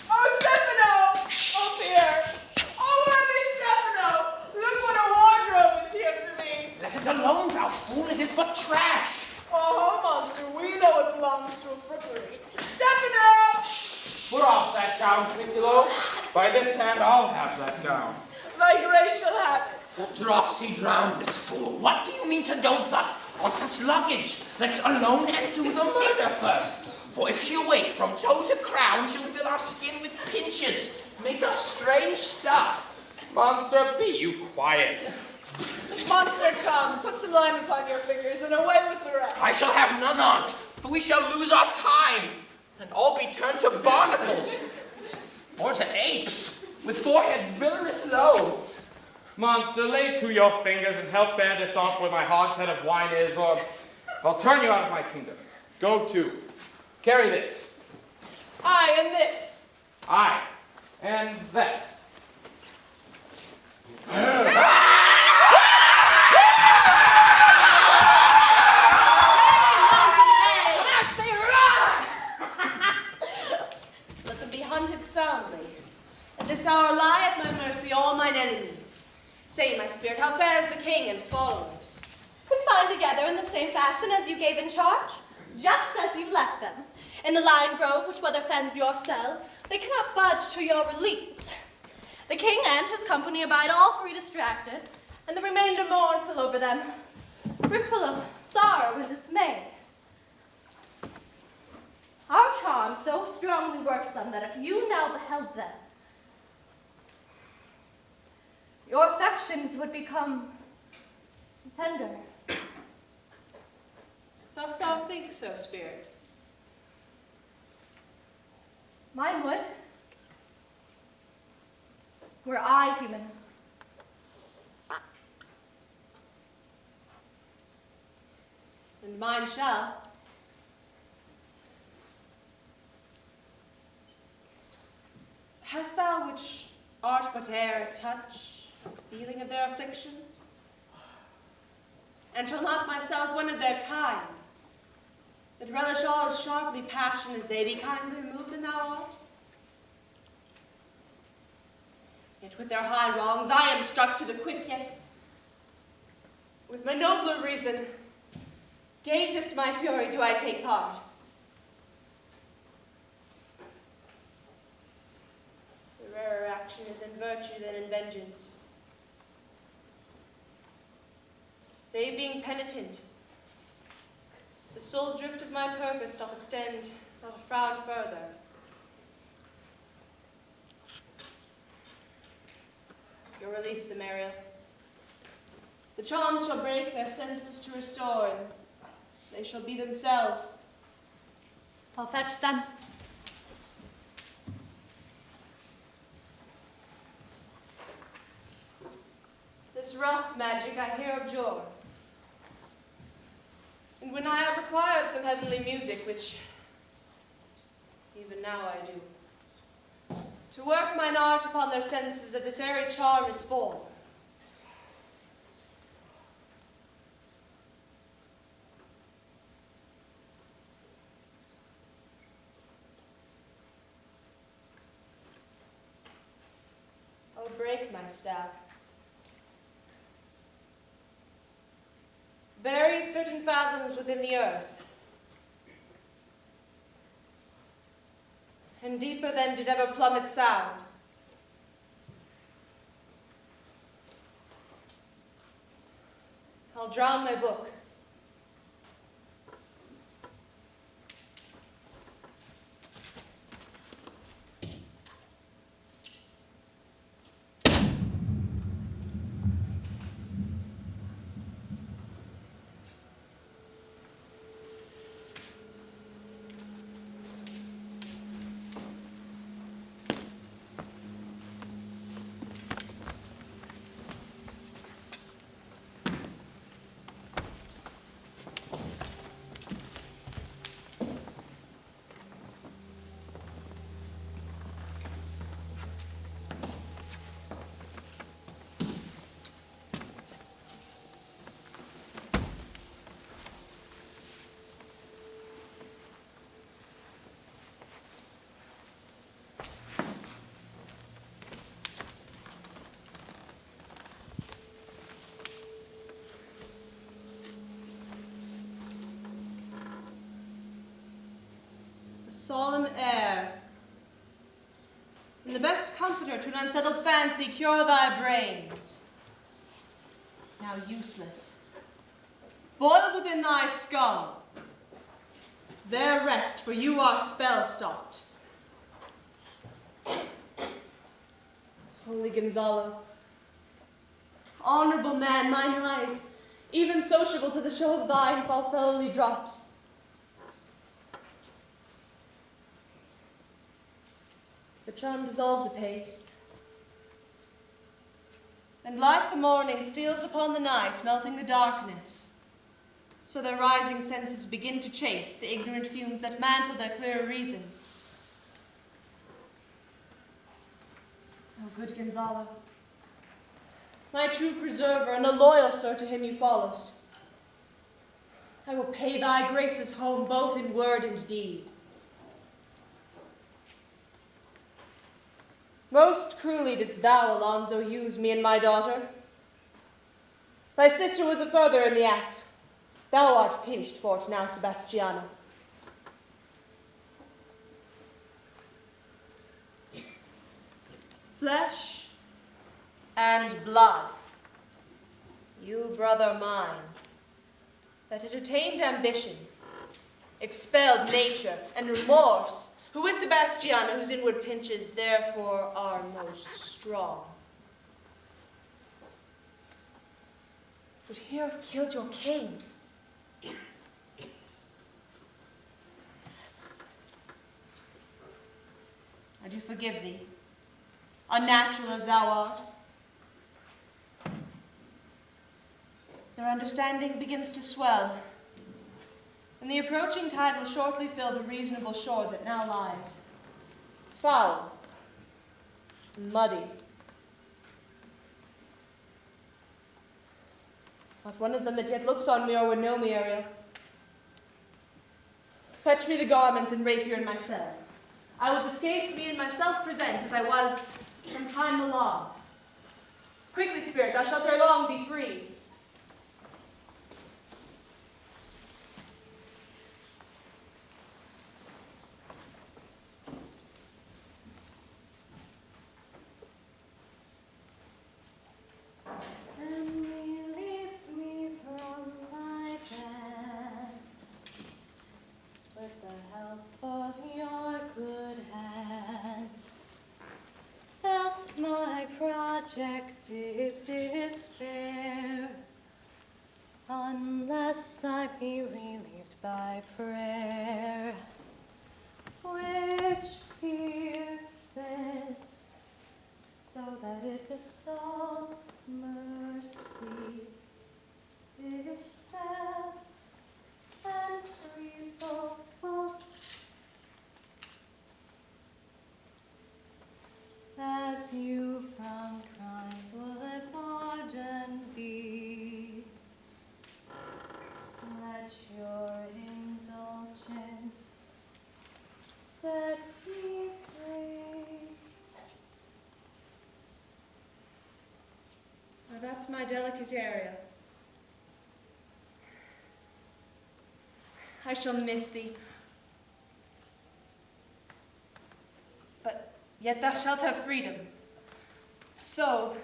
Oh, Stefano! Oh, dear! Oh, worthy Stefano! Look what a wardrobe is here for me! Let it alone, thou fool, it is but trash. Oh, monster, we know it belongs to a frippery. Stefano! Put off that gown, Piccolo. By this hand, I'll have that gown. Thy grace shall have it. What drops he drown this fool? What do you mean to dote thus on such luggage? Let's alone and do the murder first. For if she awake from toe to crown, she'll fill our skin with pinches, make us strange stuff. Monster, be you quiet. Monster, come, put some lime upon your fingers and away with the rest. I shall have none on't, for we shall lose our time, and all be turned to barnacles, or to apes, with foreheads villainous low. Monster, lay to your fingers and help bear this off where my hogshead of wine is, or I'll turn you out of my kingdom. Go to. Carry this. I and this. I and that. Let them be hunted soundly. At this hour lie at my mercy all mine enemies. Say, my spirit, how fares the king and his followers? Confined together in the same fashion as you gave in charge, just as you left them. In the lion grove which weather fends your cell, they cannot budge to your release. The king and his company abide all three distracted, and the remainder mournful over them, brimful of sorrow and dismay. Our charm so strongly works them that if you now beheld them, your affections would become tender. Dost thou think so, spirit? Mine would. Were I human. And mine shall. Hast thou, which art but e'er a touch, feeling of their afflictions? And shall not myself one of their kind, that relish all as sharply passion as they be kindly moved than thou art? Yet with their high wrongs I am struck to the quick, yet with my nobler reason, greatest my fury do I take part. The rarer action is in virtue than in vengeance. They being penitent, the sole drift of my purpose doth extend not a frown further. You'll release them, Ariel. The charms shall break their senses to restore, and they shall be themselves. I'll fetch them. This rough magic I here abjure. And when I have required some heavenly music, which even now I do, to work mine art upon their senses that this airy charm is for. Oh, break my staff. Buried certain fathoms within the earth, and deeper than did ever plummet sound. I'll drown my book. Solemn air, and the best comforter to an unsettled fancy, cure thy brains. Now useless, boiled within thy skull. There rest, for you are spell-stopped. Holy Gonzalo, Honorable man, mine eyes, even sociable to the show of thine, fall fellowly drops. The charm dissolves apace, and like the morning steals upon the night, melting the darkness, so their rising senses begin to chase the ignorant fumes that mantle their clearer reason. O good Gonzalo, my true preserver, and a loyal sir to him you followest, I will pay thy graces home both in word and deed. Most cruelly didst thou, Alonso, use me and my daughter. Thy sister was a further in the act. Thou art pinched for't now, Sebastiano. Flesh and blood, you brother mine, that entertained ambition, expelled nature and remorse, who is Sebastiano, whose inward pinches therefore are most strong, would here have killed your king. I do forgive thee, unnatural as thou art. Their understanding begins to swell, and the approaching tide will shortly fill the reasonable shore that now lies, foul and muddy. Not one of them that yet looks on me or would know me, Ariel. Fetch me the garments and rapier in my cell. I will discase me and myself present as I was from time along. Quickly, spirit, thou shalt ere long be free. Project is despair, unless I be relieved by prayer, which pierces, so that it assaults mercy itself and frees the faults. As you from crimes would pardon be, let your indulgence set me free. Now that's my delicate area. I shall miss thee. But yet thou shalt have freedom. So,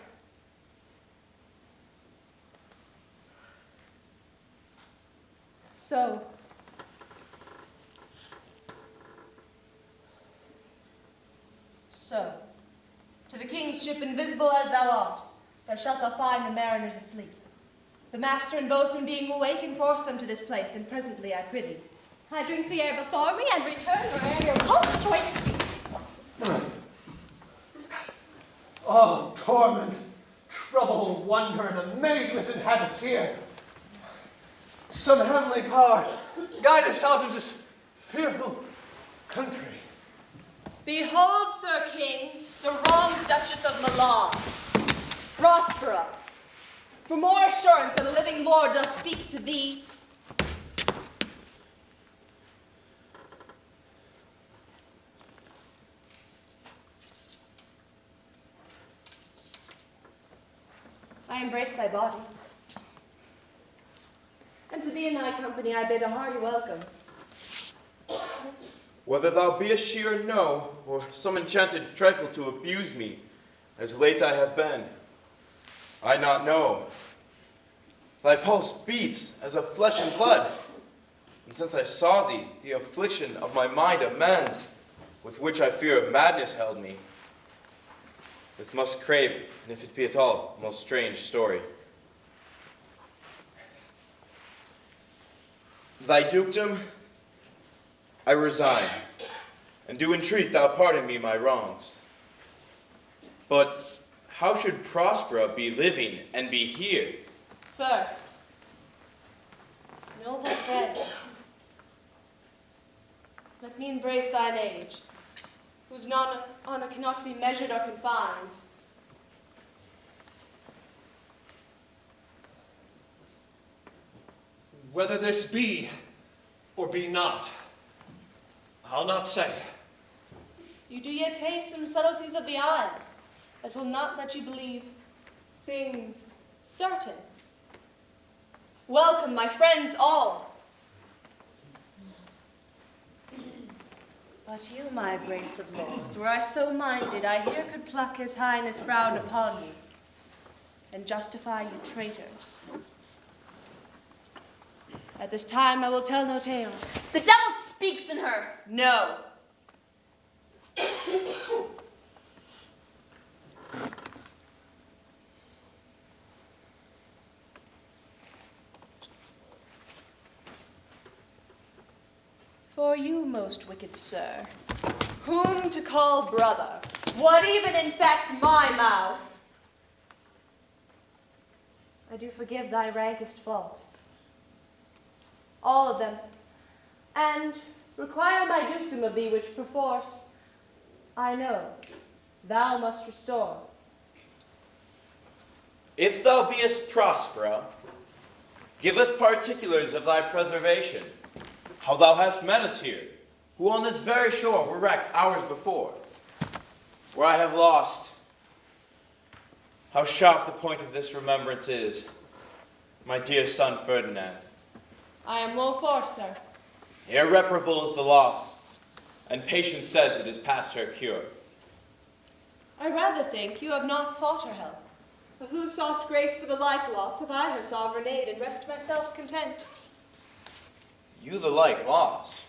to the king's ship invisible as thou art, there shalt thou find the mariners asleep. The master and boatswain being awake, enforce them to this place, and presently I prithee. I drink the air before me and return where'er your pulse choice be. Oh, torment, trouble, wonder, and amazement inhabits here. Some heavenly power, guide us out of this fearful country. Behold, Sir King, the wronged Duchess of Milan, Prospera. For more assurance that a living lord does speak to thee, I embrace thy body. And to thee and thy company I bid a hearty welcome. Whether thou be a sheer no, or some enchanted trifle to abuse me, as late I have been, I not know. Thy pulse beats as of flesh and blood, and since I saw thee, the affliction of my mind amends, with which I fear of madness held me. this must crave, and if it be at all, a most strange story. Thy dukedom I resign, and do entreat thou pardon me my wrongs. But how should Prospera be living and be here? First, noble friend, let me embrace thine age, whose honor cannot be measured or confined. Whether this be or be not, I'll not say. You do yet taste some subtleties of the isle that will not let you believe things certain. Welcome, my friends all. But you, my brace of lords, were I so minded, I here could pluck his highness frown upon you, and justify you traitors. At this time I will tell no tales. The devil speaks in her. No. For you, most wicked sir, whom to call brother, what even infect my mouth? I do forgive thy rankest fault, all of them, and require my dukedom of thee, which perforce, I know, thou must restore. If thou beest Prospera, give us particulars of thy preservation, how thou hast met us here, who on this very shore were wrecked hours before, where I have lost. How sharp the point of this remembrance is, my dear son Ferdinand. I am well for, sir. Irreparable is the loss, and patience says it is past her cure. I rather think you have not sought her help. With whose soft grace for the like loss have I her sovereign aid, and rest myself content. You the like loss?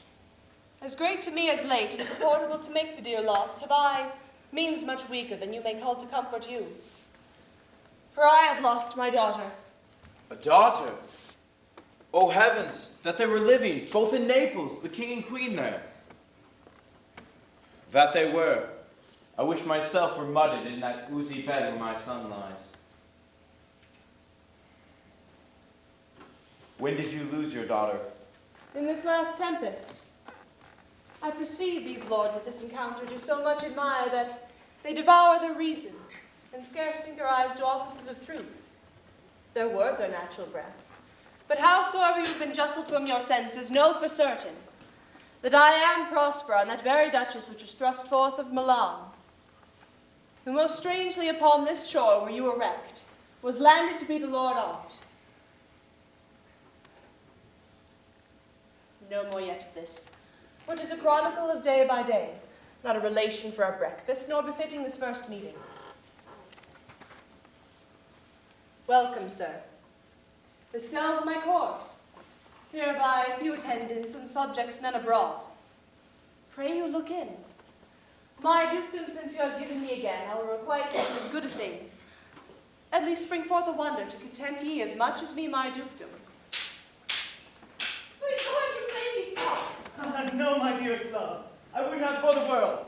As great to me as late, and supportable to make the dear loss, have I means much weaker than you may call to comfort you. For I have lost my daughter. A daughter? Oh heavens, that they were living, both in Naples, the king and queen there. That they were. I wish myself were mudded in that oozy bed where my son lies. When did you lose your daughter? In this last tempest. I perceive these lords at this encounter do so much admire that they devour their reason, and scarce think their eyes do offices of truth. Their words are natural breath. But howsoever you've been justled from your senses, know for certain that I am Prospera, and that very duchess which was thrust forth of Milan, who most strangely upon this shore where you were wrecked, was landed to be the Lord on't. No more yet of this, for 'tis a chronicle of day by day, not a relation for our breakfast, nor befitting this first meeting. Welcome, sir. This cell's my court, hereby a few attendants and subjects none abroad. Pray you look in. My dukedom, since you have given me again, I will requite it as good a thing. At least bring forth a wonder to content ye as much as me my dukedom. Sweet Lord, you made me false. No, my dearest love, I would not for the world.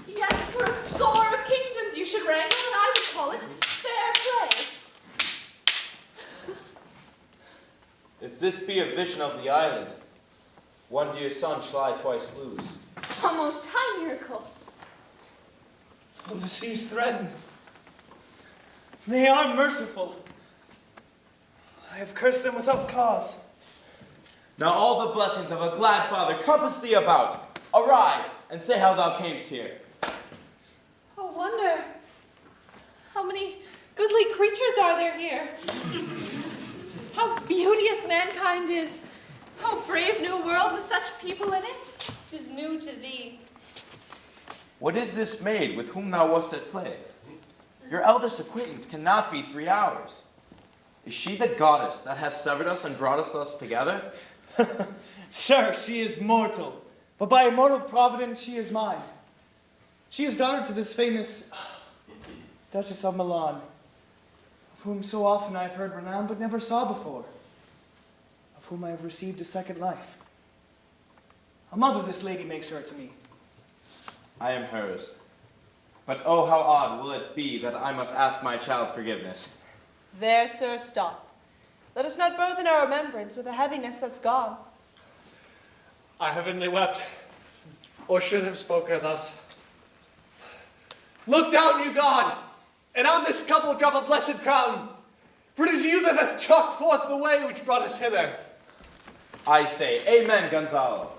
Yet for a score of kingdoms you should wrangle, and I would call it fair play. If this be a vision of the island, one dear son shall I twice lose. A most high miracle. Oh, the seas threaten. They are merciful. I have cursed them without cause. Now all the blessings of a glad father compass thee about. Arise, and say how thou camest here. Oh, wonder. How many goodly creatures are there here? How beauteous mankind is. How brave new world with such people in it. 'Tis new to thee. What is this maid with whom thou wast at play? Your eldest acquaintance cannot be 3 hours. Is she the goddess that has severed us and brought us thus together? Sir, she is mortal, but by immortal providence she is mine. She is daughter to this famous Duchess of Milan, of whom so often I have heard renowned but never saw before, of whom I have received a second life. A mother this lady makes her to me. I am hers. But oh, how odd will it be that I must ask my child forgiveness. There, sir, stop. Let us not burthen our remembrance with a heaviness that's gone. I heavenly wept, or should have spoken thus. Look down, you God, and on this couple drop a blessed crown, for it is you that have chalked forth the way which brought us hither. I say, Amen, Gonzalo.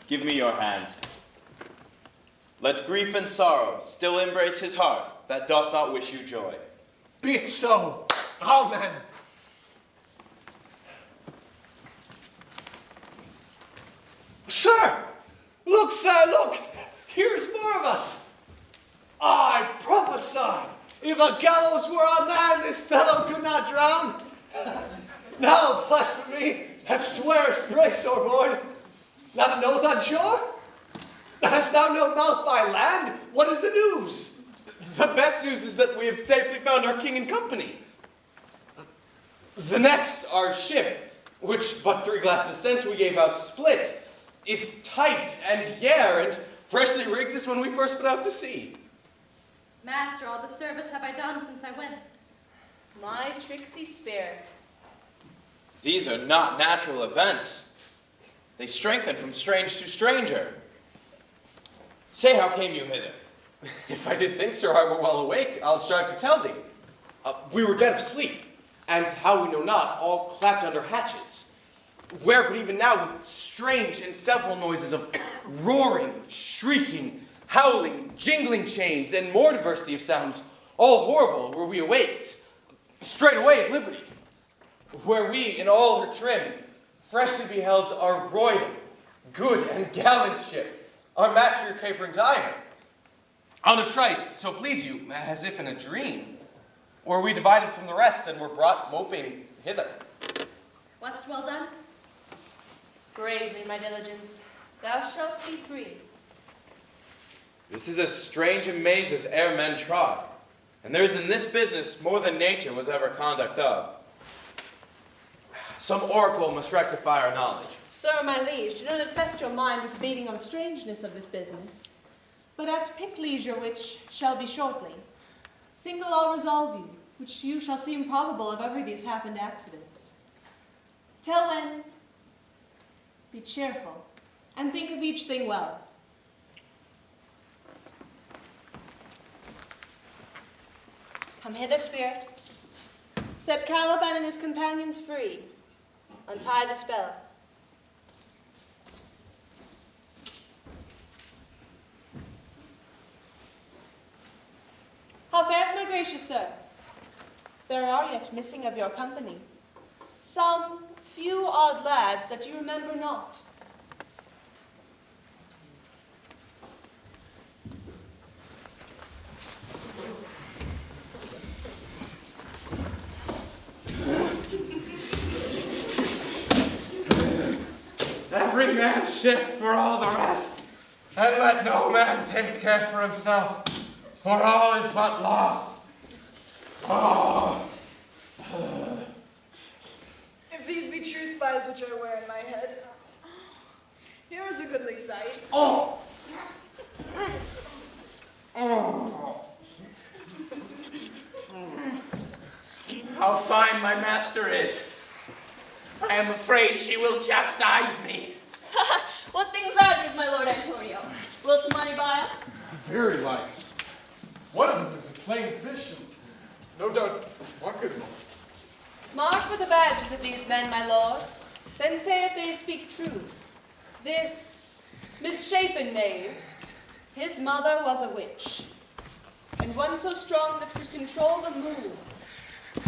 Give me your hand. Let grief and sorrow still embrace his heart that doth not wish you joy. Be it so. Amen. Sir! Look, sir, look! Here's more of us. I prophesy, if a gallows were on land, this fellow could not drown. Now, blasphemy, that swearest grace o'erboard. Not an oath on shore? Hast thou no mouth by land? What is the news? The best news is that we have safely found our king and company. The next, our ship, which but 3 glasses since we gave out split, is tight and and freshly rigged as when we first put out to sea. Master, all the service have I done since I went. My tricksy spirit. These are not natural events. They strengthen from strange to stranger. Say, how came you hither? If I did think, sir, I were well awake, I'll strive to tell thee. We were dead of sleep, and how we know not, all clapped under hatches. Where but even now, with strange and several noises of roaring, shrieking, howling, jingling chains, and more diversity of sounds, all horrible, were we awaked, straightway at liberty, where we, in all her trim, freshly beheld our royal, good and gallant ship, our master capering diver, on a trice, so please you, as if in a dream, or we divided from the rest and were brought moping hither. Wast well done? Bravely, my diligence. Thou shalt be free. This is as strange a maze as e'er men trod, and there is in this business more than nature was ever conduct of. Some oracle must rectify our knowledge. Sir, my liege, do not infest your mind with debating on the strangeness of this business, but at picked leisure, which shall be shortly, single I'll resolve you, which you shall see improbable of ever these happened accidents. Till when, be cheerful, and think of each thing well. Come hither, spirit. Set Caliban and his companions free. Untie the spell. How fares my gracious sir? There are yet missing of your company some few odd lads that you remember not. Every man shift for all the rest, and let no man take care for himself, for all is but loss. Oh. If these be true spies which I wear in my head, here is a goodly sight. Oh. Oh. How fine my master is. I am afraid she will chastise me. What things are these, my lord Antonio? Will some money buy 'em? Very like. One of them is a plain fish, and no doubt marketable. Mark for the badges of these men, my lords, then say if they speak true. This misshapen knave, his mother was a witch, and one so strong that could control the moon,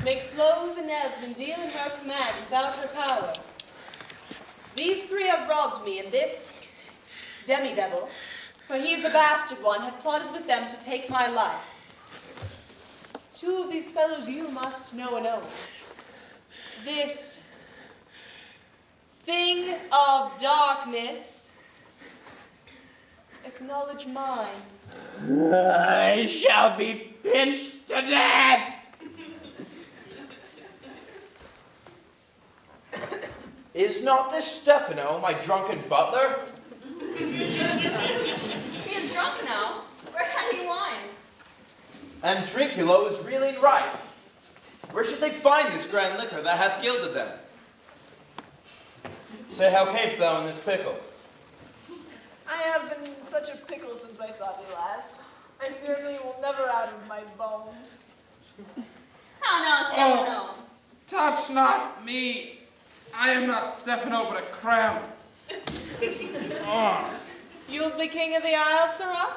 make flow the ebbs and deal in her command without her power. These 3 have robbed me, and this demi-devil, for he is a bastard one, had plotted with them to take my life. 2 of these fellows you must know and own. This thing of darkness, a acknowledge mine. I shall be pinched to death. Is not this Stefano, my drunken butler? She is drunk now. Where had he wine? And Trinculo is reeling right. Where should they find this grand liquor that hath gilded them? Say, how camest thou in this pickle? I have been in such a pickle since I saw thee last. I fear me will never out of my bones. How now, Stefano? Touch not me. I am not Stefano, but a crown. You'll be king of the Isle, sirrah?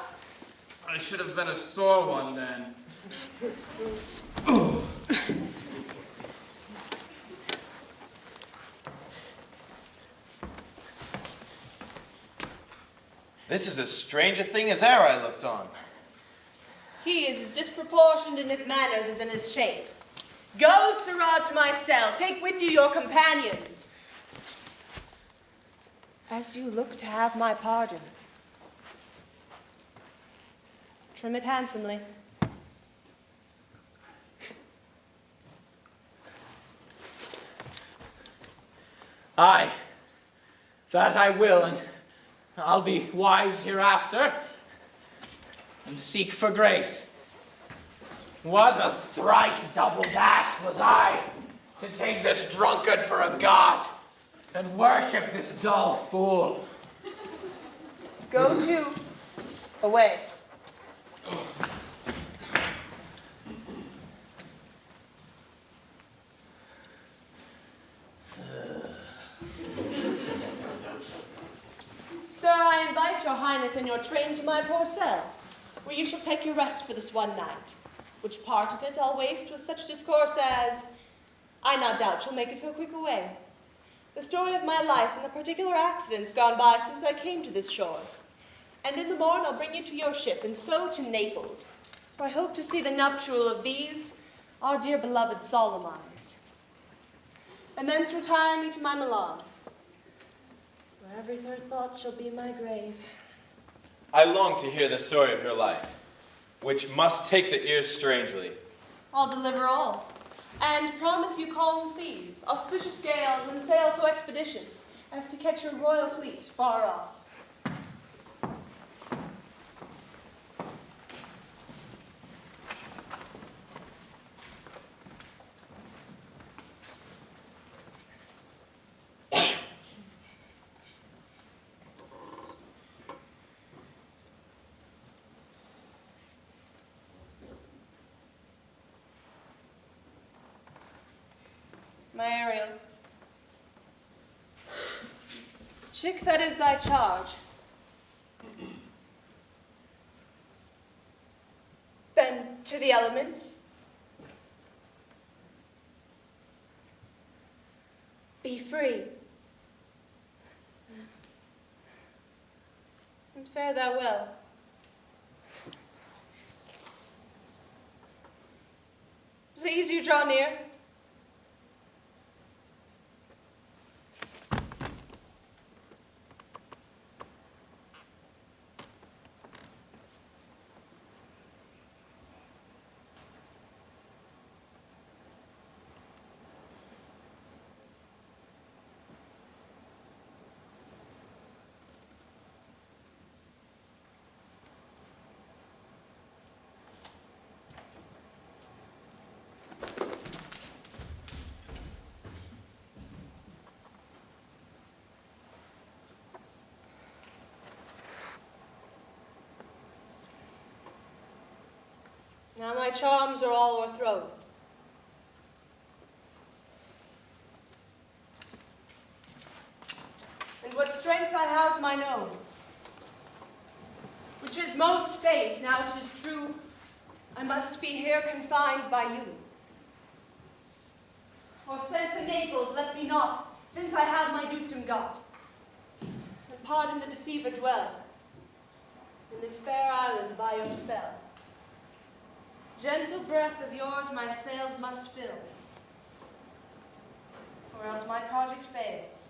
I should have been a sore one then. This is as strange a thing as e'er I looked on. He is as disproportioned in his manners as in his shape. Go, sirrah, to my cell. Take with you your companions. As you look to have my pardon, trim it handsomely. Aye, that I will, and I'll be wise hereafter, and seek for grace. What a thrice doubled ass was I, to take this drunkard for a god, and worship this dull fool. Go to, away. Sir, I invite your highness and your train to my poor cell, where you shall take your rest for this one night, which part of it I'll waste with such discourse as, I not doubt shall make it to a quick away. The story of my life and the particular accidents gone by since I came to this shore. And in the morn I'll bring you to your ship, and so to Naples, where I hope to see the nuptial of these, our dear beloved solemnized. And thence retire me to my Milan, where every third thought shall be my grave. I long to hear the story of your life, which must take the ears strangely. I'll deliver all, and promise you calm seas, auspicious gales, and sail so expeditious as to catch your royal fleet far off. My Ariel, chick that is thy charge. Then to the elements. Be free. And fare thou well. Please you draw near. Now my charms are all o'erthrown. And what strength I house mine own, which is most faint, now 'tis true, I must be here confined by you. Or sent to Naples, let me not, since I have my dukedom got, and pardon the deceiver dwell in this fair island by your spell. Gentle breath of yours my sails must fill, or else my project fails.